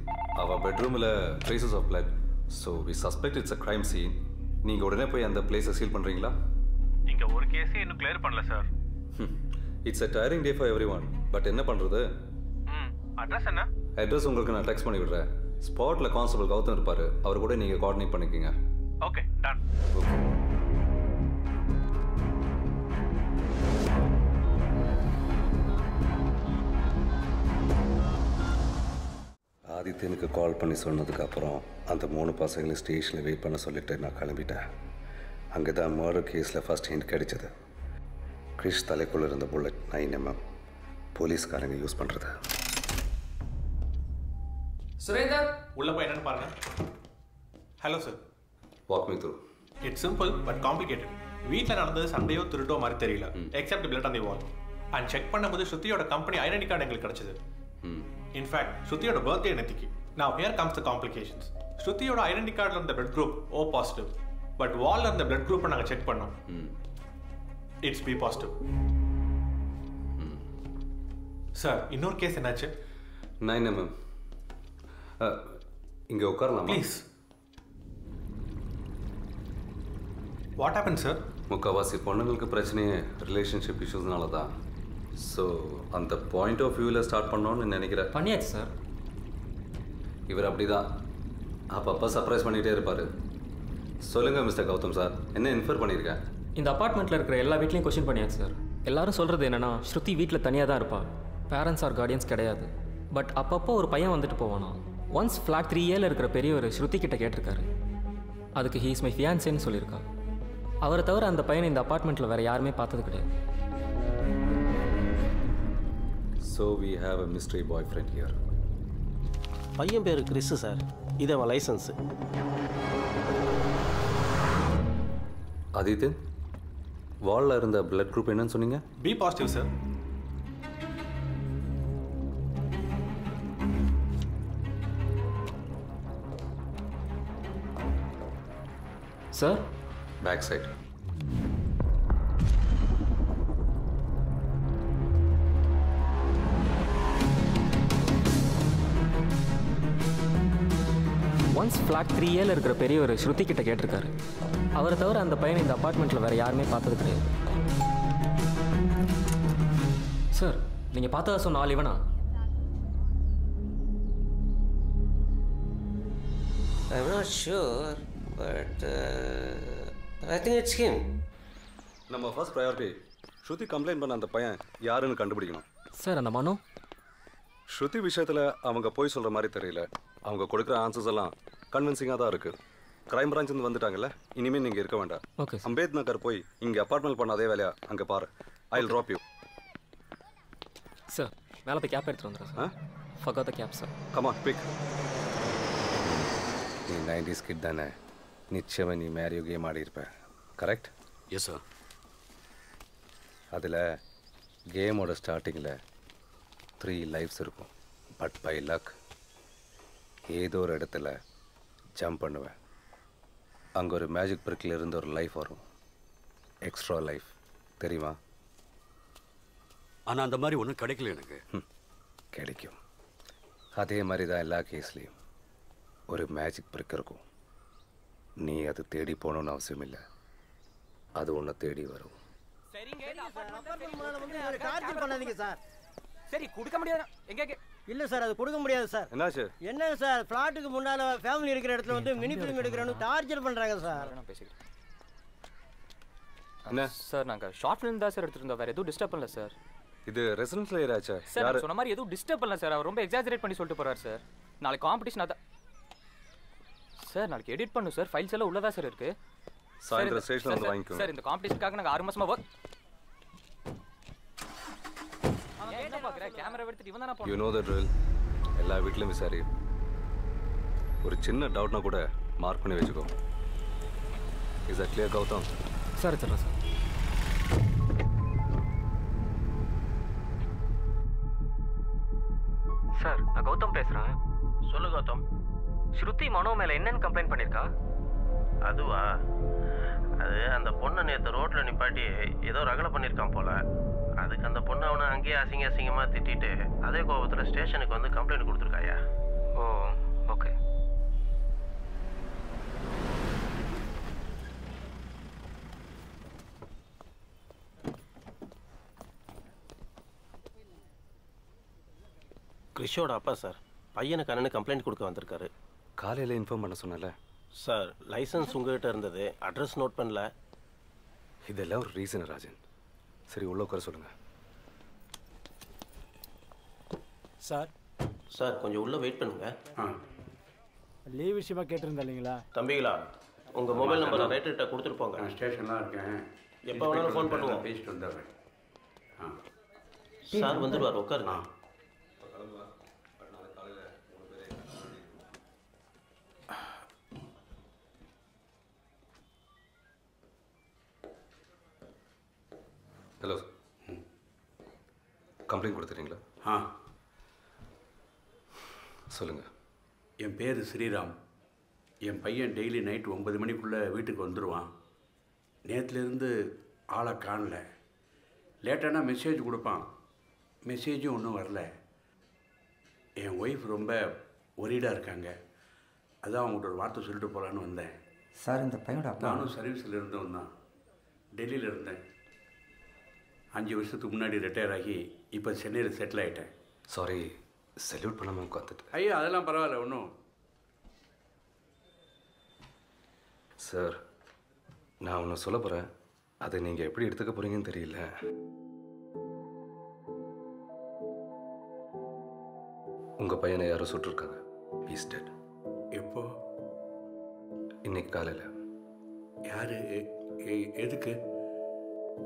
S2: அவள் பெட்ரூமில் traces of blood. So we suspect it's a crime scene. நீங்கள் உடனே போய் அந்த பிளேஸை சீல் பண்ணுறீங்களா?
S14: இங்கே ஒரு கேஸே இன்னும் கிளியர் பண்ணல sir.
S2: It's a tiering day for every one. But என்ன பண்ணுறது?
S14: அட்ரஸ் என்ன?
S2: அட்ரஸ் உங்களுக்கு நான் டெக்ஸ்ட் பண்ணி விடுறேன். ஸ்பாட்டில் கான்ஸ்டபிள் கௌதம் இருப்பார். அவர் கூட நீங்கள் கோஆர்டினேட் பண்ணிக்கோங்க.
S14: Okay, done.
S2: ஓகே. ஆதித்யனுக்கு கால் பண்ணி சொன்னதுக்கப்புறம் அந்த 3 பசங்களை ஸ்டேஷனில் வெயிட் பண்ண சொல்லிட்டு நான் கிளம்பிட்டேன். அங்கே தான் மர்டர் கேஸில் ஃபஸ்ட் ஹிண்ட் கிடைச்சது. கிரிஷ் தலைக்குள்ளே இருந்த புல்லட் 9mm போலீஸ்காரங்க யூஸ் பண்ணுறது.
S15: சுரேந்தர், உள்ள போய் என்னன்னு பாருங்க. Hello sir.
S2: Walk me through.
S15: It's simple but complicated. வீட்டில் நடந்தது சண்டையோ திருட்டோ மாதிரி தெரியல, except blood on the wall. And check பண்ணும்போது ஸ்ருதியோட கம்பெனி ஐடென்டி கார்டு எங்களுக்கு கிடைச்சது. இன்ஃபேக்ட் ஸ்ருதியோட பர்த்டே நேத்திக்கு. Now here comes the complications. ஸ்ருதியோட ஐடென்டி கார்டில் இருந்த blood group O positive. But வால்ல இருந்த பிளட் குரூப்பை நாங்கள் செக் பண்ணோம். It's B positive. சார், இன்னொரு கேஸ் என்னாச்சு?
S2: 9mm. இங்கே உட்காரலாம்
S15: ப்ளீஸ். What happen sir?
S2: முக்கால்வாசி பொண்ணுங்களுக்கு பிரச்சனையே ரிலேஷன்ஷிப் இஷ்யூஸ்னால தான். ஸோ அந்த பாயிண்ட் ஆஃப் வியூவில் ஸ்டார்ட் பண்ணோன்னு நினைக்கிறேன்.
S12: பண்ணியாச்சு சார்.
S2: இவர் அப்படி தான் அப்பப்போ சர்ப்ரைஸ் பண்ணிகிட்டே இருப்பார். சொல்லுங்கள் மிஸ்டர் கௌதம் சார், என்ன இன்ஃபர் பண்ணியிருக்கேன்?
S12: இந்த அப்பார்ட்மெண்ட்டில் இருக்கிற எல்லா வீட்லையும் கொஸ்டின் பண்ணியாச்சு சார். எல்லாரும் சொல்கிறது என்னென்னா, ஸ்ருதி வீட்டில் தனியாக தான் இருப்பாள். பேரண்ட்ஸ் ஆர் கார்டியன்ஸ் கிடையாது. பட் அப்பப்போ ஒரு பையன் வந்துட்டு போவானா. ஒன்ஸ் ஃப்ளாட் 3Aல இருக்கிற பெரியவர் ஸ்ருதி கிட்ட கேட்டிருக்காரு. அதுக்கு ஹீ இஸ் மை ஃபியான்சேன்னு சொல்லியிருக்கா. அவரை தவிர அந்த பையனை இந்த அப்பார்ட்மெண்ட்டில் வேறு யாருமே பார்த்தது கிடையாது.
S2: So we have a mystery boyfriend here.
S1: பையன் பேர் கிறிஸ் சார். இது அவன் லைசன்ஸு.
S2: ஆதித்யன், வாலில் இருந்த பிளட் குரூப் என்னன்னு சொன்னீங்க?
S15: B positive sir.
S12: Sir,
S2: back side.
S12: Once flat 3Aல இருக்கிற பெரியவர் ஸ்ருதி கிட்ட கேட்டிருக்காரு. அவரை தவிர அந்த பையனை இந்த அப்பார்ட்மெண்ட்டில் வேறு யாருமே பார்த்தது கிடையாது. சார் நீங்கள் பார்த்ததா சொன்ன ஆள் இவனா?
S3: I'm not sure, but I think it's him.
S2: நம்ம ஃபர்ஸ்ட் ப்ரையாரிட்டி ஸ்ருதி கம்ப்ளைண்ட் பண்ண அந்த பையன் யாருன்னு கண்டுபிடிக்கணும்.
S12: சார் அந்த மனோ
S2: ஸ்ருதி விஷயத்தில் அவங்க போய் சொல்கிற மாதிரி தெரியல. அவங்க கொடுக்குற ஆன்சர்ஸ் எல்லாம் கன்வின்சிங்காக தான் இருக்குது. கிரைம் பிரான்ச்லேருந்து வந்துட்டாங்கல்ல, இனிமேல் நீங்கள் இருக்க வேண்டாம்.
S12: ஓகே.
S2: அம்பேத் நகர் போய் இங்கே அப்பார்ட்மெண்ட் பண்ண அதே வேலையா அங்கே பாரு. I will drop you.
S12: Sir மேலே போய் கேப் எடுத்துகிட்டு வந்துடுறேன் sir. Forgot the cap sir.
S2: Come on pick. நீ 90s கிட் தானே, நிச்சயமாக நீ மேரியோ கேம் ஆடி இருப்ப. கரெக்ட்?
S4: Yes sir.
S2: அதில் கேமோட ஸ்டார்டிங்கில் 3 லைஃப்ஸ் இருக்கும். பட் பை லக் ஏதோ ஒரு இடத்துல ஜம்ப் பண்ணுவேன். அங்கே ஒரு மேஜிக் பிரிக்கில் இருந்து ஒரு லைஃப் வரும். எக்ஸ்ட்ரா லைஃப் தெரியுமா?
S4: ஆனால் அந்த மாதிரி ஒன்றும் கிடைக்கல எனக்கு.
S2: கிடைக்கும். அதே மாதிரி தான் எல்லா கேஸ்லேயும் ஒரு மேஜிக் பிரிக் இருக்கும். நீ அது தேடி போகணுன்னு அவசியம் இல்லை, அது ஒன்று தேடி வரும்.
S8: டார்ச்சர் பண்ணாதீங்க சார்.
S16: சரி கொடுக்க முடியாது. எங்க
S8: இல்ல சார், அது கொடுக்க முடியாது சார்.
S2: என்னாச்சு?
S8: என்ன சார், பிளாட்டுக்கு முன்னால ஃபேமிலி இருக்கிற இடத்துல வந்து மினி ஃபிலிம் எடுக்கிறேன்னு டார்ச்சர் பண்றாங்க சார்.
S16: நான் பேசிக்கிறேன்.
S2: என்ன
S16: சார், நாங்கள் ஷார்ட் ஃபிலிம் தான் சார் எடுத்துருந்தோம், வேறு எதுவும் டிஸ்டர்ப் பண்ணல சார்.
S2: இது ரெசிடென்ஷியல் ஏரியாச்சா?
S16: சார் நான் சொன்ன மாதிரி எதுவும் டிஸ்டர்ப் பண்ணல சார். அவர் ரொம்ப எக்ஸாஜரேட் பண்ணி சொல்லிட்டு போறாரு சார். நாளைக்கு காம்படிஷன் அதான் சார். நாளைக்கு எடிட் பண்ணும் சார். ஃபைல்ஸ் எல்லாம் உள்ளதா சார் இருக்கு.
S2: சாயந்தரம் ஸ்டேஷன்ல வந்து வாங்கிக்கோங்க
S16: சார். இந்த காம்படிஷனுக்காக நாங்கள் 6 மாசமா ஒர்க். என்ன பார்க்குற கேமரா எடுத்துட்டு இவன் தானே
S2: யூ நோ த ட்ரில். எல்லா வீட்லையும் விசாரி. ஒரு சின்ன டவுட்னா கூட மார்க் பண்ணி வச்சுக்கோ. Is that clear Gautham?
S12: Sir எடுத்துடுறேன் சார். சார் நான் கௌதம் பேசுகிறேன்.
S1: சொல்லு கௌதம்.
S12: ஸ்ருதி மனோ மேலே என்னன்னு கம்ப்ளைண்ட் பண்ணியிருக்கா?
S1: அதுவா? அது அந்த பொண்ணை நேற்று ரோட்டில் நிப்பாட்டி ஏதோ ரகலை பண்ணியிருக்கான் போல. அதுக்கு அந்த பொண்ணு அவனை அங்கேயே அசிங்கமாக திட்டிட்டு அதே கோபத்தில் ஸ்டேஷனுக்கு வந்து கம்ப்ளைண்ட் கொடுத்துருக்காயா?
S12: ஓ ஓகே.
S1: கிறிஷோட அப்பா சார். பையனுக்கு அண்ணனு கம்ப்ளைண்ட் கொடுக்க வந்திருக்காரு.
S2: காலையில் இன்ஃபார்ம் பண்ண சொன்னல
S1: சார். லைசன்ஸ் உங்ககிட்ட இருந்தது, அட்ரஸ் நோட் பண்ணல.
S2: இதெல்லாம் ஒரு ரீசன் ராஜன். சரி உள்ள உட்கார சொல்லுங்க.
S1: சார் சார் கொஞ்சம் உள்ளே வெயிட் பண்ணுங்க.
S8: லீவ் விஷயமா கேட்டிருந்தா இல்லைங்களா?
S1: தம்பிங்களா, உங்கள் மொபைல் நம்பரை ரைட்டர்கிட்ட கொடுத்துட்டு போங்க.
S17: நான் ஸ்டேஷன்லாம் இருக்கேன்.
S1: எப்போ வேணாலும் ஃபோன் பண்ணுவோம்.
S17: பேசிட்டு வந்துடுறேன்.
S1: சார் வந்துடுவார், உட்காருங்க.
S2: Hello, complaint கொடுத்துறீங்களா?
S17: ஆ
S2: சொல்லுங்கள்.
S17: என் பேர் ஸ்ரீராம். என் பையன் டெய்லி நைட் 9 மணிக்குள்ளே வீட்டுக்கு வந்துடுவான். நேற்றுலேருந்து ஆளை காணல. லேட்டானா மெசேஜ் கொடுப்பான், மெசேஜும் ஒன்றும் வரல. என் ஒய்ஃப் ரொம்ப ஒரீடாக இருக்காங்க. அதான் அவங்கள்ட்ட ஒரு வார்த்தை சொல்லிட்டு போகலான்னு வந்தேன்.
S18: சார் இந்த பையனோட அப்பா?
S17: நானும் சர்வீஸில் இருந்தவன் தான். டெல்லியில் இருந்தேன். 5 வருஷத்துக்கு முன்னாடி ரிட்டையர் ஆகி இப்போ சென்னையில் செட்டில் ஆகிட்டேன்.
S2: சாரி, சல்யூட் பண்ணாமல் உட்காந்துட்டு.
S17: ஐயா அதெல்லாம் பரவாயில்ல ஒன்றும்.
S2: சார் நான் ஒன்று சொல்ல போகிறேன், அதை நீங்கள் எப்படி எடுத்துக்க போகிறீங்கன்னு தெரியல. உங்கள் பையனை யாரோ சுட்டிருக்காங்க. He's dead.
S17: எப்போ?
S2: இன்னைக்கு காலையில்.
S17: யாரு? எதுக்கு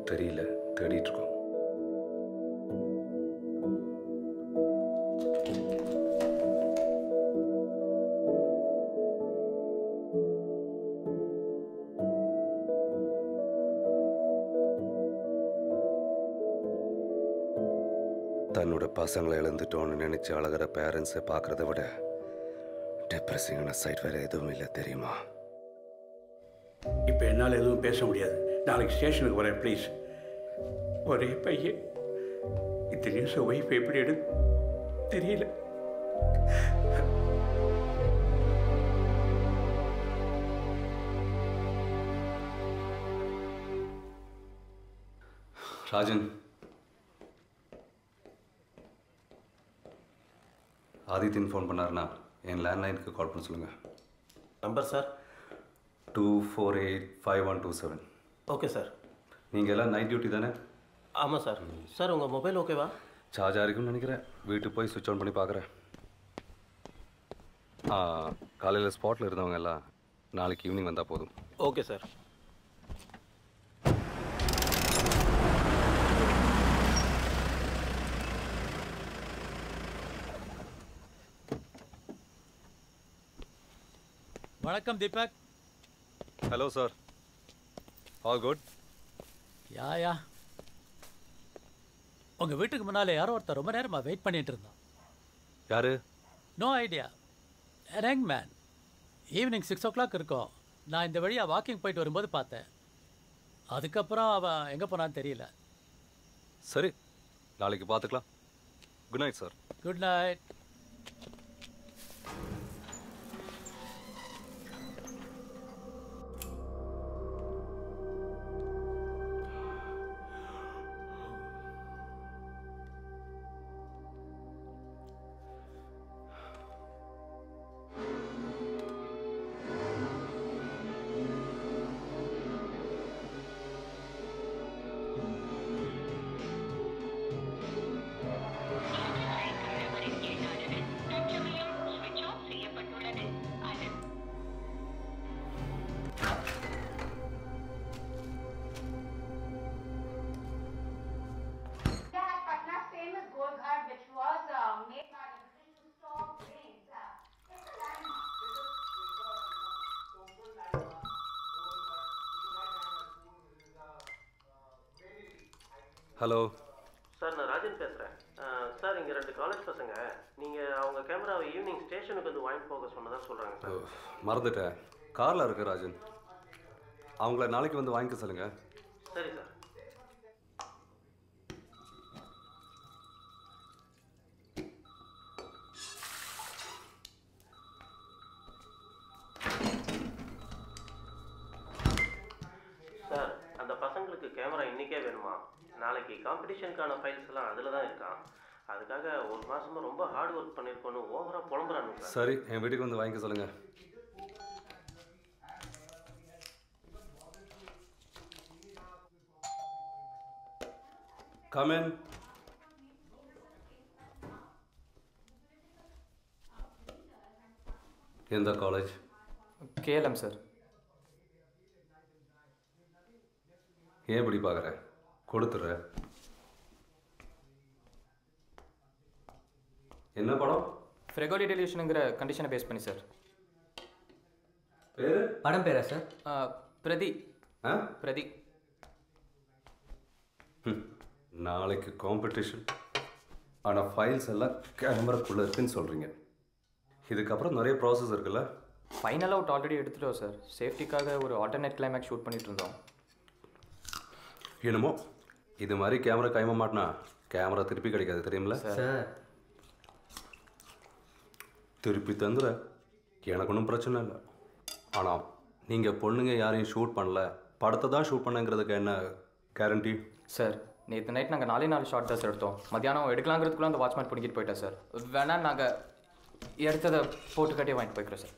S2: தெரியல, தேடிட்டு இருக்கோம். தன்னோட பசங்களை இழந்துட்டோன்னு நினைச்சு அழகிற பேரண்ட்ஸை பார்க்கறத விட டிப்ரெசிங்கான சைட் வேற எதுவும் இல்லை தெரியுமா?
S17: இப்போ என்னால் எதுவும் பேச முடியாது. நாளைக்கு ஸ்டேஷனுக்கு வரேன் ப்ளீஸ். ஒரே பையன், இந்த நியூஸை ஒய்ஃப் எப்படி தெரியல.
S2: ராஜன், ஆதித்யன் ஃபோன் பண்ணாருண்ணா என் லேண்ட்லைனுக்கு கால் பண்ண சொல்லுங்கள்.
S1: Number sir?
S2: 2485127.
S1: Okay sir.
S2: நீங்கள் எல்லாம் நைட் டியூட்டி தானே?
S1: ஆமாம் சார். சார் உங்கள் மொபைல் ஓகேவா?
S2: சார்ஜ் ஆகிருக்குன்னு நினைக்கிறேன். வீட்டுக்கு போய் சுவிட்ச் ஆன் பண்ணி பார்க்குறேன். காலையில் ஸ்பாட்டில் இருந்தவங்க எல்லாம் நாளைக்கு ஈவினிங் வந்தால் போதும்.
S1: Okay sir.
S18: வணக்கம் Deepak.
S2: Hello sir. All good?
S18: Yeah உங்கள் வீட்டுக்கு முன்னாலே யாரோ ஒருத்தர் ரொம்ப நேரமாக வெயிட் பண்ணிட்டு இருந்தான்.
S2: யாரு?
S18: No idea. Young man. Evening 6 o'clock இருக்கும். நான் இந்த வழியாக வாக்கிங் போயிட்டு வரும்போது பார்த்தேன். அதுக்கப்புறம் அவன் எங்கே போனான்னு தெரியல.
S2: சரி, நாளைக்கு பார்த்துக்கலாம். Good night sir.
S18: Good night.
S2: Hello
S1: sir, நான் ராஜன் பேசுகிறேன். சார், இங்கே 2 காலேஜ் பசங்க நீங்கள் அவங்க கேமராவை ஈவினிங் ஸ்டேஷனுக்கு வந்து வாங்கிட்டு போக சொன்னதாக சொல்கிறாங்க சார்.
S2: மறந்துட்டேன். காரில் இருக்கு ராஜன். அவங்கள நாளைக்கு வந்து வாங்கிக்க சொல்லுங்கள்.
S1: சரி சார். சார், அந்த பசங்களுக்கு கேமரா இன்றைக்கே வேணுமா? நாளைக்கு காம்படிஷனுக்கான ஃபைல்ஸ் எல்லாம் அதில் தான் இருக்கான். அதுக்காக 1 மாதமாக ரொம்ப ஹார்ட் ஒர்க் பண்ணியிருக்கோன்னு ஓவராக புலம்புறானுங்க சார்.
S2: சரி, என் வீட்டுக்கு வந்து வாங்கிக்க சொல்லுங்கள். Come in. எந்த காலேஜ்?
S12: KLM sir.
S2: ஏன் இப்படி பார்க்குற? கொடுத்துட்ற. என்ன படம்?
S16: ஃப்ரெகோலி டெலியூஷனுங்கிற கண்டிஷனை பேஸ் பண்ணி சார்.
S2: பேரு?
S16: படம் பேரா சார்? பிரதி. பிரதி.
S2: நாளைக்கு காம்படிஷன். ஆனால் ஃபைல்ஸ் எல்லாம் கேமராக்குள்ளே இருக்குன்னு சொல்கிறீங்க. இதுக்கப்புறம் நிறைய ப்ராசஸ் இருக்குல்ல?
S16: ஃபைனல் அவுட் ஆல்ரெடி எடுத்துட்டோம் சார். சேஃப்டிக்காக ஒரு ஆல்டர்னேட் கிளைமேக்ஸ் ஷூட் பண்ணிட்டு இருந்தோம்.
S2: என்னமோ இது மாதிரி கேமரா கைம மாட்டினா கேமரா திருப்பி கிடைக்காது, தெரியுமில்ல
S16: சார்?
S2: திருப்பி தந்துட எனக்கு ஒன்றும் பிரச்சனை இல்லை. ஆனால் நீங்கள் பொண்ணுங்க யாரையும் ஷூட் பண்ணல, படத்தை தான் ஷூட் பண்ணுங்கிறதுக்கு என்ன கேரண்டி?
S16: சார், நேற்று நைட் நாங்கள் 4 ஷார்ட் தான் சார் எடுத்தோம். மத்தியானம் எடுக்கலாங்கிறதுக்குள்ள அந்த வாட்ச்மேன் பிடிக்கிட்டு போயிட்டா சார். வேணா நாங்கள் எடுத்ததை போட்டு கட்டியே வாங்கிட்டு போய்க்கிறோம் சார்.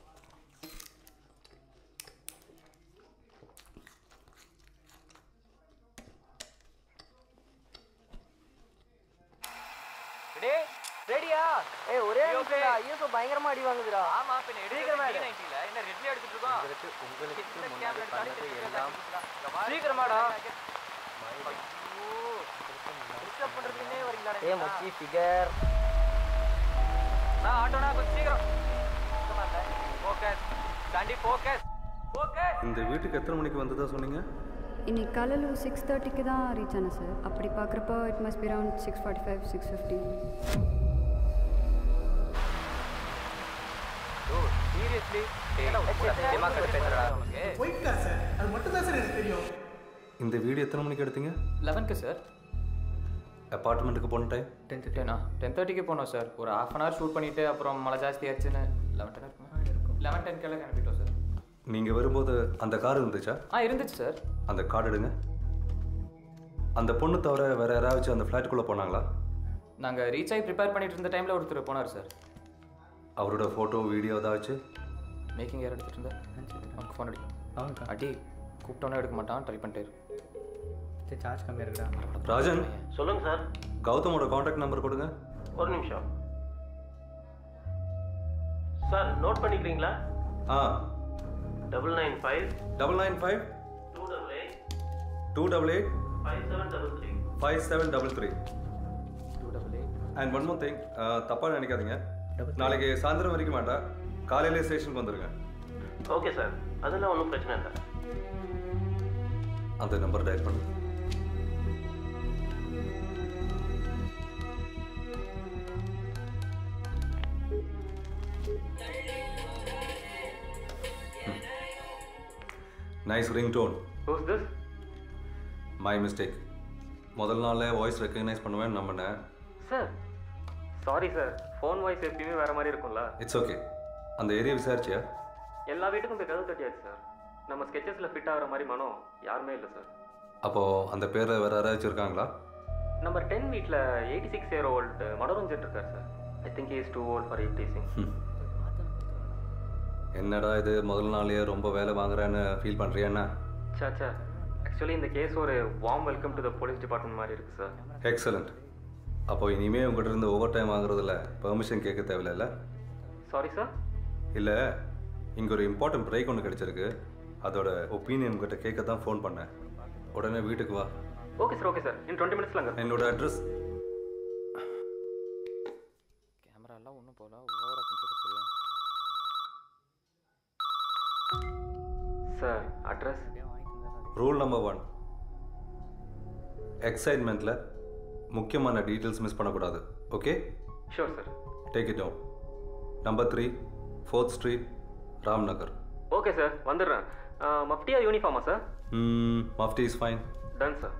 S10: ரெடியா? ஏய் ஒரே நிமிஷம்டா. யூசோ பயங்கரமா அடி வாங்குதுடா.
S16: ஆமா, பின்ன
S10: சீக்கிரமா எடு.
S16: என்ன ரெட்ல எடுத்துட்டு இருக்கோம்.
S10: உங்களுக்கு முன்னாடி பண்ணது எல்லாம் சீக்கிரமாடா. ஐயோ, டிஸ்டர்ப் பண்றதுக்குனே வரீங்கடா. ஏய் மச்சி ஃபிகர்.
S16: நான் ஆட்டோனா கொஞ்சம் சீக்கிரம். ஃபோக்கஸ். டாண்டி ஃபோக்கஸ். ஃபோக்கஸ்.
S2: இந்த வீட்டுக்கு எத்தனை மணிக்கு வந்ததா சொன்னீங்க?
S19: இன்னைக்கு காலையில் 6:30க்கு தான் ரீச் ஆனேன் சார். அப்படி பார்க்குறப்போ it must be around 6:45, 6:50.
S16: Seriously?
S11: அது மட்டும் தான் சார் எனக்கு தெரியும்.
S2: இந்த வீடியோ எத்தனை மணிக்கு எடுத்தீங்க?
S16: 11க்கு சார்.
S2: அப்பார்ட்மெண்ட்டுக்கு போன டைம்?
S16: 10:30க்கு போனோம் சார். ஒரு 1/2 hour ஷூட் பண்ணிவிட்டு அப்புறம் மழை ஜாஸ்தி ஆச்சுன்னு 11:10 இருக்குமா? 11:10 கிளம்பிட்டோம் சார்.
S2: நீங்கள் வரும்போது அந்த கார் இருந்துச்சா?
S16: இருந்துச்சு சார்.
S2: அந்த கார்டு எடுங்க. அந்த பொண்ணு தவிர வேற யாராச்சும் அந்த ஃப்ளாட்டுக்குள்ளே போனாங்களா?
S16: நாங்கள் ரீச் ஆகி ப்ரிப்பேர் பண்ணிட்டு இருந்த டைமில் ஒருத்தர் போனார் சார்.
S2: அவரோட ஃபோட்டோ வீடியோ ஏதாச்சும்?
S16: மேக்கிங் யார் எடுத்துகிட்டு இருந்தா அவனுக்கு ஃபோன் அடி அடி கூப்பிட்டோன்னே எடுக்க மாட்டான், ட்ரை பண்ணிட்டு
S5: சார்ஜ் கம்மியாக இருக்குடா.
S2: ராஜன்,
S1: சொல்லுங்க சார்.
S2: கௌதமோட காண்டாக்ட் நம்பர் கொடுங்க.
S1: ஒரு நிமிஷம் சார், நோட் பண்ணிக்கிறீங்களா? 995
S2: 995 288
S1: 5733
S2: 5733. அண்ட் ஒன் மோர் திங், தப்பாக நினைக்காதீங்க. நாளைக்கு சாயந்தரம் வரைக்கும் வேண்டாம், காலையிலே ஸ்டேஷனுக்கு வந்துடுங்க.
S1: ஓகே சார், அதெல்லாம் ஒன்றும் பிரச்சனை இல்லை.
S2: அந்த நம்பர் டயல் பண்ணு. Nice ring tone.
S12: Who's this?
S2: My mistake. முதல் நாளில் வாய்ஸ் ரெக்கக்னைஸ் பண்ணுவேன்னு நம்பினேன்.
S12: Sir sorry sir, phone voice எப்பயுமே வேறு மாதிரி இருக்கும்ல.
S2: It's okay. அந்த ஏரியா விசாரிச்சியா?
S12: எல்லா வீட்டுக்கும் போய் கதவு தட்டியாச்சு சார். நம்ம ஸ்கெச்சஸில் ஃபிட் ஆகிற மாதிரி மனம் யாருமே இல்லை சார்.
S2: அப்போது அந்த பேரில் வேறு யாராச்சும் இருக்காங்களா?
S12: நம்பர் 10 வீட்டில் 86-year-old மனோரஞ்சன் இருக்கார் sir. I think he is too old for teasing.
S2: என்னடா இது முதல் நாளையே ரொம்ப வேலை வாங்குறேன்னு ஃபீல் பண்ணுறியாண்ணா?
S12: சாச்சா, ஆக்சுவலி இந்த கேஸ் ஒரு warm welcome to the police department மாதிரி இருக்குது சார்.
S2: எக்ஸலண்ட். அப்போ இனிமேல் உங்கள்கிட்ட இருந்து ஓவர் டைம் வாங்குறதுல பெர்மிஷன் கேட்க தேவையில்ல?
S12: Sorry sir.
S2: இல்லை, இங்கே ஒரு இம்பார்ட்டன்ட் பிரேக் ஒன்று கிடச்சிருக்கு. அதோட ஒப்பீனியன் உங்கள்கிட்ட கேட்க தான் ஃபோன் பண்ணேன். உடனே வீட்டுக்கு வா.
S12: Okay sir, okay sir. In 20 மினிட்ஸ்லாங்க.
S2: என்னோட அட்ரஸ்.
S16: கேமராலாம் ஒன்றும் போகல, ஓவராக பண்ணுறது சரியா சார். அட்ரஸ்
S2: ரூல் நம்பர் 1, எக்ஸைட்மெண்ட்டில் முக்கியமான டீட்டெயில்ஸ் மிஸ் பண்ணக்கூடாது. Okay?
S12: Sure sir.
S2: Take it down. Number 3, 4th Street, Ramnagar.
S12: Okay sir, வந்துடுறேன். மஃப்டியா யூனிஃபார்மா sir?
S2: Mufti is fine.
S12: Done sir.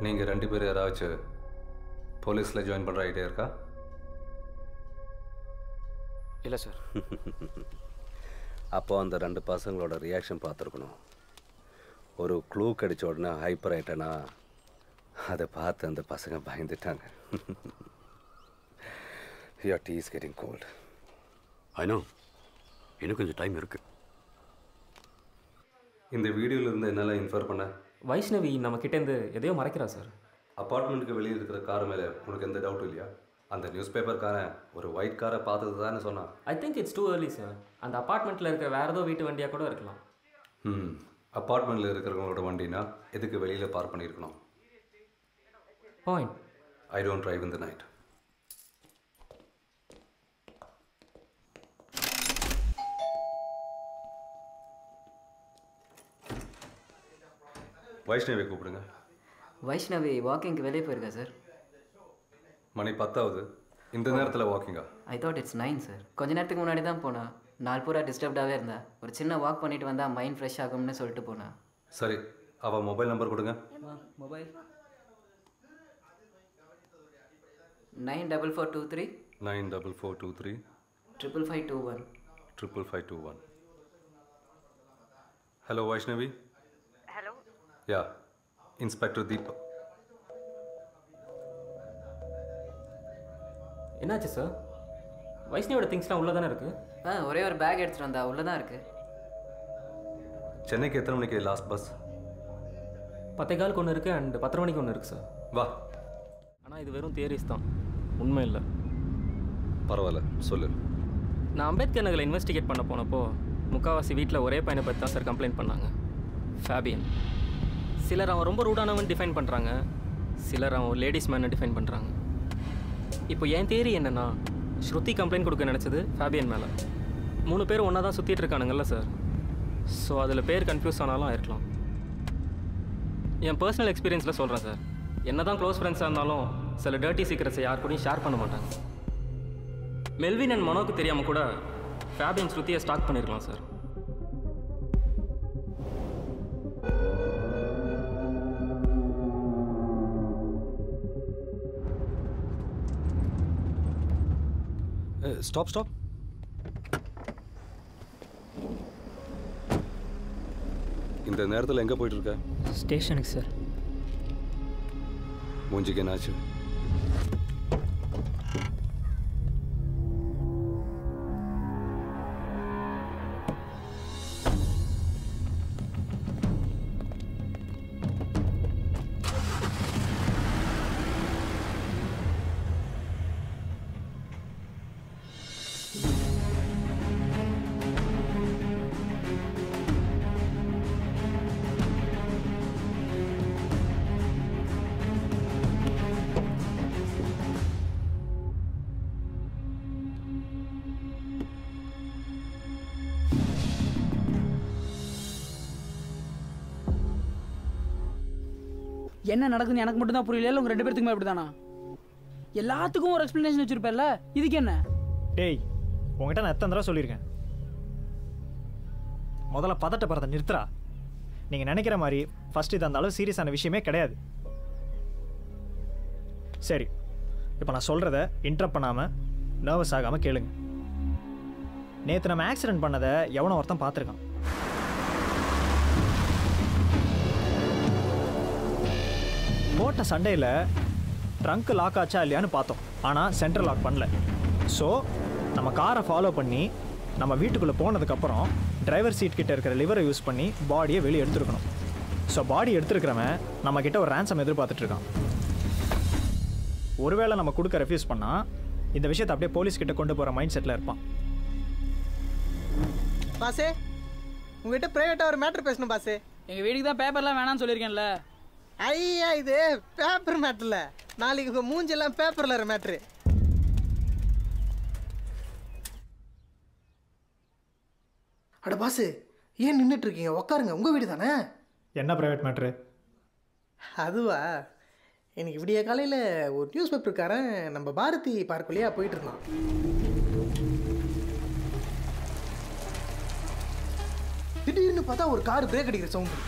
S2: நீங்கள் 2 பேர் யாராச்சும் போலீஸில் ஜாயின் பண்ணுற ஐடியா இருக்கா?
S16: இல்லை சார்.
S2: அப்போ அந்த 2 பசங்களோட ரியாக்ஷன் பார்த்துருக்கணும். ஒரு க்ளூ கிடைச்ச உடனே ஹைப்பர் ஆகிட்டேன்னா அதை பார்த்து அந்த பசங்க பயந்துட்டாங்க. Your tea is getting cold.
S4: I know. இன்னும் கொஞ்சம் டைம் இருக்கு.
S2: இந்த வீடியோவில் இருந்து என்னால் இன்ஃபர் பண்ண
S12: வைஷ்ணவி நம்ம கிட்டேருந்து எதையோ மறைக்கிறா சார்.
S2: அப்பார்ட்மெண்ட்டுக்கு வெளியே இருக்கிற கார் மேலே உனக்கு எந்த டவுட்டும் இல்லையா? அந்த நியூஸ் பேப்பர்காரன் ஒரு ஒயிட் காரை பார்த்தது தானே சொன்னான்.
S12: I think it's too early sir. அந்த அப்பார்ட்மெண்ட்டில் இருக்கிற வேறு ஏதோ வீட்டு வண்டியாக கூட இருக்கலாம்.
S2: அப்பார்ட்மெண்ட்டில் இருக்கிறவங்களோட வண்டினா எதுக்கு வெளியில் பார்க் பண்ணியிருக்கணும்?
S12: Point.
S2: I don't drive in the night. Vaishnavi கூப்பிடுங்க.
S10: வைஷ்ணவி வாக்கிங்க்கு வெளியே போயிருக்கா சார்.
S2: மணி 10 இந்த நேரத்தில் வாக்கிங்கா?
S10: I thought it's 9 sir. கொஞ்ச நேரத்துக்கு முன்னாடி தான் போனா. நாள் பூரா டிஸ்டர்ப்டாகவே இருந்தா. ஒரு சின்ன வாக் பண்ணிட்டு வந்தால் மைண்ட் ஃப்ரெஷ் ஆகும்னு சொல்லிட்டு போனா.
S2: சரி, அவள் மொபைல் நம்பர் கொடுங்க.
S10: Mobile 94423
S2: 94423
S10: 55521
S2: 55521. Hello, Vaishnavi.
S20: Hello.
S2: Yeah, Inspector Deepak.
S12: என்னாச்சு சார்? வைஷ்ணவியோட திங்ஸ்லாம் உள்ளே தானே இருக்குது?
S10: ஒரே ஒரு பேக் எடுத்துகிட்டு வந்தா உள்ளே தான் இருக்குது.
S2: சென்னைக்கு எத்தனை மணிக்கு லாஸ்ட் பஸ்?
S12: 10:15 ஒன்று இருக்குது அண்ட் 10 மணிக்கு ஒன்று இருக்குது சார்.
S2: வா.
S12: ஆனால் இது வெறும் தியரிஸ் தான், உண்மை இல்லை.
S2: பரவாயில்ல, சொல்லு.
S12: நான் அம்பேத்கர் நகரில் இன்வெஸ்டிகேட் பண்ண போனப்போ முக்கால்வாசி வீட்டில் ஒரே பையனை பற்றி தான் சார் கம்ப்ளைண்ட் பண்ணாங்க, ஃபேபியன். சிலர் அவன் ரொம்ப ரூடானவன் டிஃபைன் பண்ணுறாங்க, சிலர் அவன் லேடிஸ் மேனை டிஃபைன் பண்ணுறாங்க. இப்போ என் தியரி என்னென்னா, ஸ்ருதி கம்ப்ளைண்ட் கொடுக்க நினச்சது ஃபேபியன் மேலே. 3 பேர் ஒன்றா தான் சுற்றிட்டு இருக்கானுங்கல்ல சார். ஸோ அதில் பேர் கன்ஃபியூஸ் ஆனாலும் ஆயிருக்கலாம். என் பர்சனல் எக்ஸ்பீரியன்ஸில் சொல்கிறேன் சார். என்ன தான் க்ளோஸ் ஃப்ரெண்ட்ஸாக இருந்தாலும் சில டர்ட்டி சீக்ரெட்ஸை யார் கூடயும் ஷேர் பண்ண மாட்டாங்க. மெல்வின் அண்ட் மனோக்கு தெரியாமல் கூட ஃபேபியன் ஸ்ருதியை ஸ்டாக் பண்ணியிருக்கலாம் சார்.
S2: ஸ்டாப். இந்த நேரத்தில் எங்கே போயிட்டு இருக்க?
S5: ஸ்டேஷனுக்கு சார்.
S2: மூஞ்சிக்கு என்னாச்சு?
S6: என்ன நடக்குதுன்னு எனக்கு மட்டும் தான் புரியல, உங்க 2 பேருக்குமே அப்படி தானா? எல்லாத்துக்கும் ஒரு எக்ஸ்பிளனேஷன் வச்சிருப்பேன்ல, இதுக்கு என்ன?
S7: டேய், உங்ககிட்ட நான் எத்தனை தடவை சொல்லியிருக்கேன், முதல்ல பதட்டப்படுறத நிறுத்துறா. நீங்கள் நினைக்கிற மாதிரி ஃபர்ஸ்ட் இது அந்த அளவு சீரியஸான விஷயமே கிடையாது. சரி, இப்போ நான் சொல்கிறத இன்டரப்ட் பண்ணாமல் நர்வஸ் ஆகாமல் கேளுங்க. நேற்று நம்ம ஆக்சிடென்ட் பண்ணதை எவனோ ஒருத்தன் பார்த்துருக்கான். போட்ட சண்டையில் ட்ரங்க் லாக் ஆச்சா இல்லையான்னு பார்த்தோம், ஆனால் சென்ட்ரல் லாக் பண்ணல. ஸோ நம்ம காரை ஃபாலோ பண்ணி நம்ம வீட்டுக்குள்ளே போனதுக்கப்புறம் டிரைவர் சீட் கிட்ட இருக்கிற லிவரை யூஸ் பண்ணி பாடியை வெளியே எடுத்துருக்கணும். ஸோ பாடி எடுத்துருக்கிறவன் நம்மக்கிட்ட ஒரு ரேன்சம் எதிர்பார்த்துட்ருக்கான். ஒருவேளை நம்ம கொடுக்க ரெஃப்யூஸ் பண்ணால் இந்த விஷயத்தை அப்படியே போலீஸ்கிட்ட கொண்டு போகிற மைண்ட் செட்டில் இருப்பான்.
S11: பாசே, உங்ககிட்ட ப்ரைவேட்டாக ஒரு மேட்ரு பேசணும் பாசே.
S6: எங்கள் வீட்டுக்கு தான் பேப்பர்லாம் வேணாம்னு சொல்லியிருக்கேன்ல.
S11: ஐயா, இது பேப்பர் மேட்ரில், நாளைக்கு உங்கள் மூஞ்செல்லாம் பேப்பரில் ஒரு மேட்ரு. அட பாசு, ஏன் நின்றுட்டு இருக்கீங்க? உட்காருங்க, உங்கள் வீடு தானே.
S7: என்ன ப்ரைவேட் மேட்ரு?
S11: அதுவா, இன்னைக்கு விடிய காலையில் ஒரு நியூஸ் பேப்பருக்காரன் நம்ம பாரதி பார்க் வழியாக போயிட்டு இருந்தான். திடீர்னு பார்த்தா ஒரு கார் பிரேக் அடிக்கிற சவுண்டு.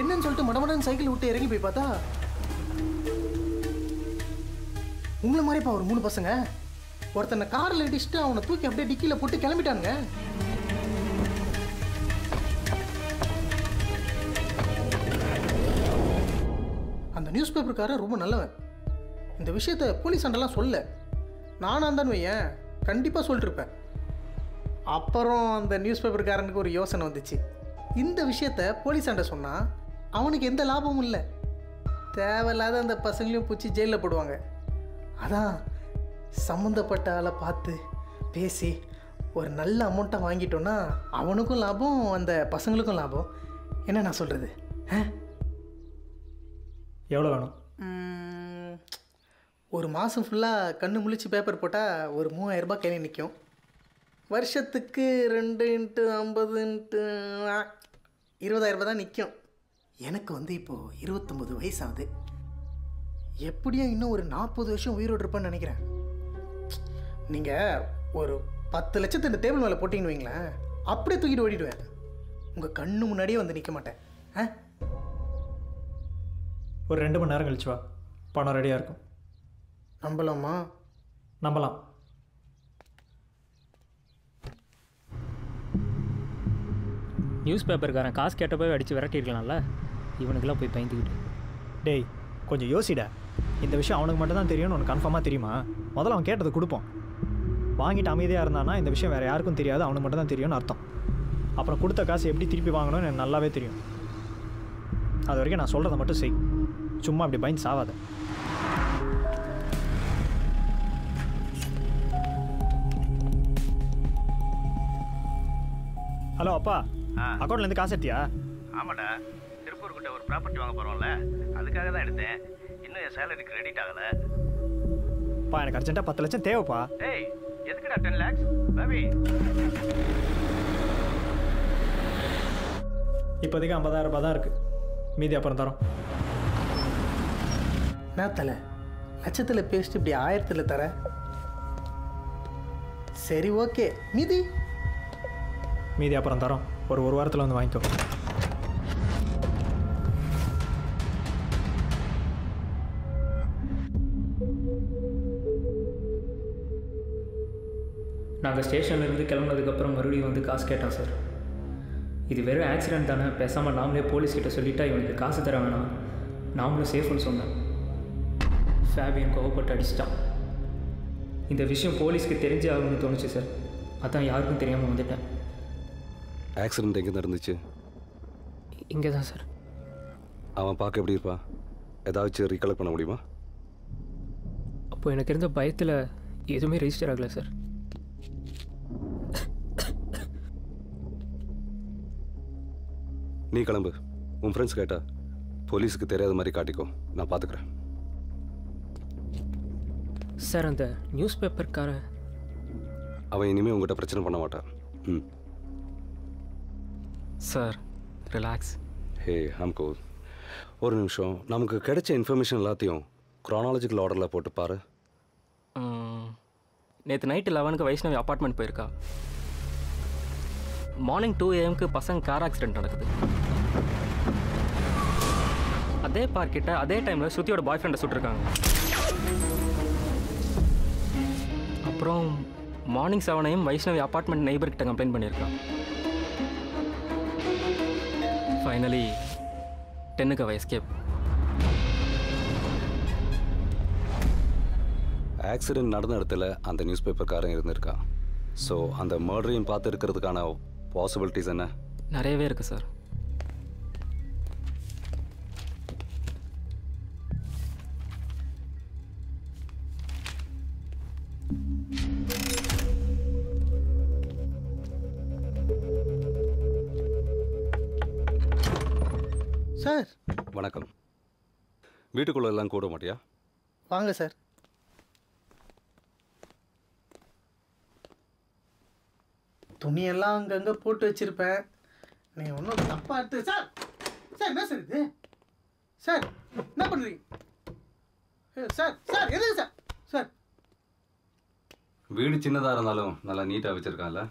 S11: என்னன்னு சொல்லிட்டு மடமடன் சைக்கிள் விட்டு இறங்கி போய் பார்த்தா உங்களை மாதிரிப்பா ஒரு 3 பசங்க ஒருத்தனை காரில் இடிச்சுட்டு அவனை தூக்கி அப்படியே டிக்கியில் போட்டு கிளம்பிட்டாங்க. அந்த நியூஸ் பேப்பருக்காரன் ரொம்ப நல்லவன். இந்த விஷயத்த போலீஸ் அண்டெல்லாம் சொல்ல, நானாக தான் வையேன் கண்டிப்பாக சொல்லிட்டுருப்பேன். அப்புறம் அந்த நியூஸ் பேப்பருக்காரனுக்கு ஒரு யோசனை வந்துச்சு. இந்த விஷயத்த போலீஸ் அண்டை சொன்னால் அவனுக்கு எந்த லாபமும் இல்லை, தேவையில்லாத அந்த பசங்களையும் பிடிச்சி ஜெயிலில் போடுவாங்க. அதான் சம்மந்தப்பட்ட ஆளை பார்த்து பேசி ஒரு நல்ல அமௌண்ட்டாக வாங்கிட்டோன்னா அவனுக்கும் லாபம், அந்த பசங்களுக்கும் லாபம். என்ன நான் சொல்கிறது?
S7: எவ்வளோ வேணும்?
S11: ஒரு மாதம் ஃபுல்லாக கண்ணு முழிச்சு பேப்பர் போட்டால் ஒரு 3000 ரூபாய் கையில் நிற்கும். வருஷத்துக்கு 2 × 50 × 20,000 ரூபாய் தான் நிற்கும். எனக்கு வந்து இப்போது 29 வயசு ஆகுது. எப்படியும் இன்னும் ஒரு 40 வருஷம் உயிரோடு இருப்பேன்னு நினைக்கிறேன். நீங்கள் ஒரு 10 லட்சத்தை இந்த டேபிள் மேலே போட்டிங்கன்னு வைங்களேன், அப்படியே தூக்கிட்டு ஓடிடுவேன். உங்கள் கண்ணு முன்னாடியே வந்து நிற்க மாட்டேன்.
S7: ஒரு 2 மணி நேரம் கழிச்சு வா, பணம் ரெடியாக இருக்கும்.
S11: நம்பலாமா?
S7: நம்பலாம்.
S5: நியூஸ் பேப்பருக்காரன் காசு கேட்ட போய் அடித்து விரட்டியிருக்கலாம்ல, இவனுக்கெல்லாம் போய் பயந்துக்கிட்டு.
S7: டேய், கொஞ்சம் யோசிடா. இந்த விஷயம் அவனுக்கு மட்டும் தான் தெரியும்னு உனக்கு கன்ஃபார்மாக தெரியுமா? முதல்ல அவன் கேட்டதை கொடுப்போம். வாங்கிட்டு அமைதியாக இருந்தானா இந்த விஷயம் வேறு யாருக்கும் தெரியாது, அவனுக்கு மட்டும் தான் தெரியும்னு அர்த்தம். அப்புறம் கொடுத்த காசு எப்படி திருப்பி வாங்கணும்னு எனக்கு நல்லாவே தெரியும். அது வரைக்கும் நான் சொல்கிறத மட்டும் செய், சும்மா அப்படி பயந்து சாவாத. ஹலோ அப்பா, அக்கௌண்ட்லேருந்து காசு எடுத்தியா?
S20: ஆமாடா, திருப்பூர் கிட்ட ஒரு ப்ராப்பர்ட்டி வாங்க போகிறோம்ல, அதுக்காக தான் எடுத்தேன். இன்னும் என் சேலரி கிரெடிட் ஆகலை.
S7: பா, எனக்கு அர்ஜென்ட்டாக 10 லட்சம் தேவைப்பா.
S20: ஏய், எதுக்குடா 10 lakhs பேபி?
S7: இப்போதைக்கு 50,000 ரூபாய் தான் இருக்குது, மீதி அப்புறம் தரோம்.
S11: நான் தலை லட்சத்தில் பேசிட்டு இப்படி 1000ல் தர. சரி, ஓகே.
S7: மீதி அப்புறம் தரோம். ஒரு வாரத்தில் வந்து வாங்கிக்கோ.
S5: நாங்கள் ஸ்டேஷன்லேருந்து கிளம்புனதுக்கப்புறம் மறுபடியும் வந்து காசு கேட்டான் சார். இது வெறும் ஆக்சிடென்ட் தானே, பேசாமல் நாமளே போலீஸ்கிட்ட சொல்லிட்டா இவனுக்கு காசு தர வேணாம், நாமளும் சேஃப்னு சொன்னேன். ஃபேபியன் கோவப்பட்டு அடிச்சிட்டான். இந்த விஷயம் போலீஸ்க்கு தெரிஞ்சு ஆகும்னு தோணுச்சு சார், அதான் யாருக்கும் தெரியாமல் வந்துட்டேன்.
S2: ஆக்சிடென்ட் எங்கே நடந்துச்சு?
S5: இங்கே தான் சார்.
S2: அவன் பார்க்க எப்படி இருப்பான்? ஏதாச்சும் ரீகலெக்ட் பண்ண முடியுமா?
S5: அப்போ எனக்கு இருந்த பயத்தில் எதுவுமே ரெஜிஸ்டர் ஆகலை சார்.
S2: நீ கிளம்பு, உன் ஃப்ரெண்ட்ஸ் கேட்டா போலீஸுக்கு தெரியாத மாதிரி காட்டிக்கோ, நான் பார்த்துக்கிறேன்.
S5: சார் அந்த நியூஸ் பேப்பர்காரன்
S2: அவன் இனிமேல் உங்கள்கிட்ட பிரச்சனை பண்ண மாட்டான். ம்
S12: சார் ரிலாக்ஸ்.
S2: ஹே ஹம்கோ, ஒரு நிமிஷம். நமக்கு கிடைச்ச இன்ஃபர்மேஷன் எல்லாத்தையும் க்ரானாலஜிக்கல் ஆர்டரில் போட்டு பாரு.
S12: நேற்று நைட்டு 11க்கு வைஷ்ணவி அப்பார்ட்மெண்ட் போயிருக்கா. மார்னிங் 2 AM பசங்க கார் ஆக்சிடென்ட் நடக்குது. அதே பார்க்கிட்ட அதே டைமில் ஸ்ருதியோட பாய் ஃப்ரெண்டை சுட்டிருக்காங்க. அப்புறம் மார்னிங் 7 AM வைஷ்ணவி அப்பார்ட்மெண்ட் நெய்பர்கிட்ட கம்ப்ளைண்ட் பண்ணியிருக்கான். ஃபைனலி 10க்கு அவ எஸ்கேப்.
S2: ஆக்சிடென்ட் நடந்த இடத்துல அந்த நியூஸ் பேப்பர்காரன் இருந்திருக்கான். ஸோ அந்த மர்டரையும் பார்த்து இருக்கிறதுக்கான பாசிபிலிட்டிஸ் என்ன?
S12: நிறையவே இருக்கு சார்.
S11: சார்
S2: வணக்கம். வீட்டுக்குள்ள எல்லாம் கூட மாட்டியா?
S11: வாங்க சார். துணியெல்லாம் அங்கங்கே போட்டு வச்சிருப்பேன். நீ ஒன்றும் தப்பா எடுத்து. சார் சார் என்ன சார் இது? சார் என்ன பண்ணுறீங்க? சார் சார் எதுக்கு சார்? சார்
S2: வீடு சின்னதாக இருந்தாலும் நல்லா நீட்டாக வச்சுருக்கான்ல.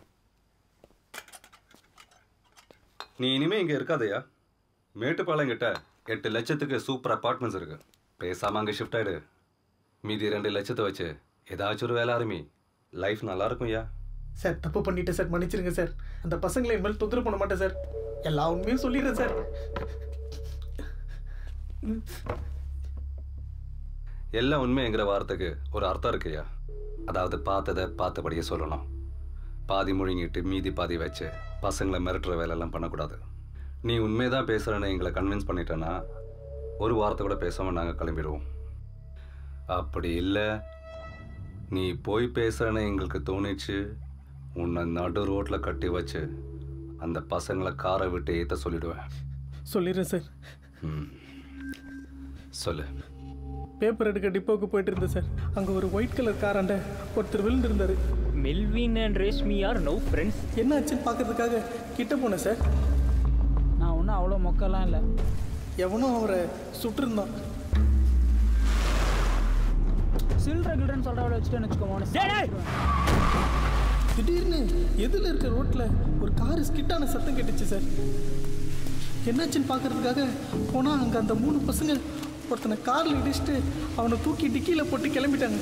S2: நீ இனிமேல் இங்கே இருக்காதையா? மேட்டுப்பாளையங்கிட்ட 8 லட்சத்துக்கு சூப்பர் அப்பார்ட்மெண்ட்ஸ் இருக்குது. பேசாமல் அங்கே ஷிஃப்ட் ஆகிடு. மீதி 2 லட்சத்தை வச்சு ஏதாச்சும் ஒரு வேலை ஆரம்பி. லைஃப் நல்லாயிருக்கும் ஐயா.
S11: சார் தப்பு பண்ணிட்டேன் சார், மன்னிச்சிருங்க சார். அந்த பசங்களை இனிமேல் தொந்தரவு பண்ண மாட்டேன் சார். எல்லா உண்மையும் சொல்லிடுறேன் சார்.
S2: எல்லா உண்மைங்கிற வார்த்தைக்கு ஒரு அர்த்தம் இருக்குயா. அதாவது பார்த்ததை பார்த்தபடியே சொல்லணும். பாதி முழுங்கிட்டு மீதி பாதி வச்சு பசங்களை மிரட்டுற வேலையெல்லாம் பண்ணக்கூடாது. நீ உண்மைதான் பேசுகிறேன்னு எங்களை கன்வின்ஸ் பண்ணிட்டேன்னா ஒரு வார்த்தை கூட பேசாமல் நாங்கள் கிளம்பிடுவோம். அப்படி இல்லை, நீ போய் பேசுகிறேன்னு எங்களுக்கு தோணிச்சு, உன்னை நடு ரோட்டில் கட்டி வச்சு அந்த பசங்களை காரை விட்டு ஏற்ற சொல்லிடுவேன்.
S11: சொல்லிடுறேன் சார்.
S2: சொல்லு.
S11: பேப்பர் எடுக்க டிப்போவுக்கு போயிட்டு இருந்தேன் சார். அங்கே ஒரு ஒயிட் கலர் காராண்ட ஒருத்தர் விழுந்திருந்தாரு.
S5: Melvin and Reshmi are no friends.
S11: என்ன ஆச்சுன்னு பார்க்கறதுக்காக கிட்ட போனேன் சார்.
S6: நான் ஒன்றும் அவ்வளோ மொக்கெல்லாம் இல்லை.
S11: எவனும் அவரை சுட்டிருந்தான்.
S6: சில்ட்ர கில்ட்ரன் சொல்கிறவளை வச்சுட்டேன்னு வச்சுக்கோங்க.
S11: திடீர்னு எதில் இருக்க ரோட்டில் ஒரு காரு ஸ்கிட்டான சத்தம் கேட்டுச்சு சார். என்னாச்சுன்னு பார்க்கறதுக்காக போனால் அங்கே அந்த 3 பசங்க ஒருத்தனை காரில் இடிச்சுட்டு அவனை தூக்கி டிக்கியில் போட்டு கிளம்பிட்டாங்க.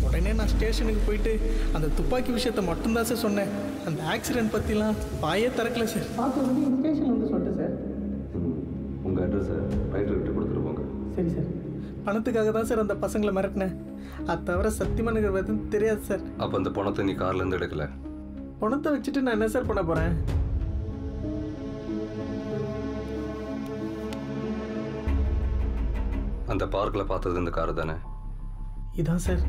S11: உடனே நான் ஸ்டேஷனுக்கு போயிட்டு அந்த துப்பாக்கி விஷயத்த மட்டும்தான் சார் சொன்னேன். அந்த ஆக்சிடென்ட் பற்றிலாம் வாயே திறக்கல சார். பார்த்து வந்து ஸ்டேஷன் வந்து சொல்லிட்டேன் சார்.
S2: உங்கள் அட்ரஸை ரைட்டர் விட்டு கொடுத்துட்டு போங்க.
S11: சரி சார். பணத்துக்காக தான் சார் அந்த பசங்களை மிரட்டினேன். அது தவிர சத்தியமாக எனக்கு எதுவும் தெரியாது சார்.
S2: அப்போ அந்த பணத்தை நீ கார்லேருந்து எடுக்கல?
S11: பணத்தை வச்சுட்டு நான் என்ன சார் பண்ண போகிறேன்?
S2: அந்த பார்க்கில் பார்த்தது இந்த கார் தானே?
S11: இதான் சார்.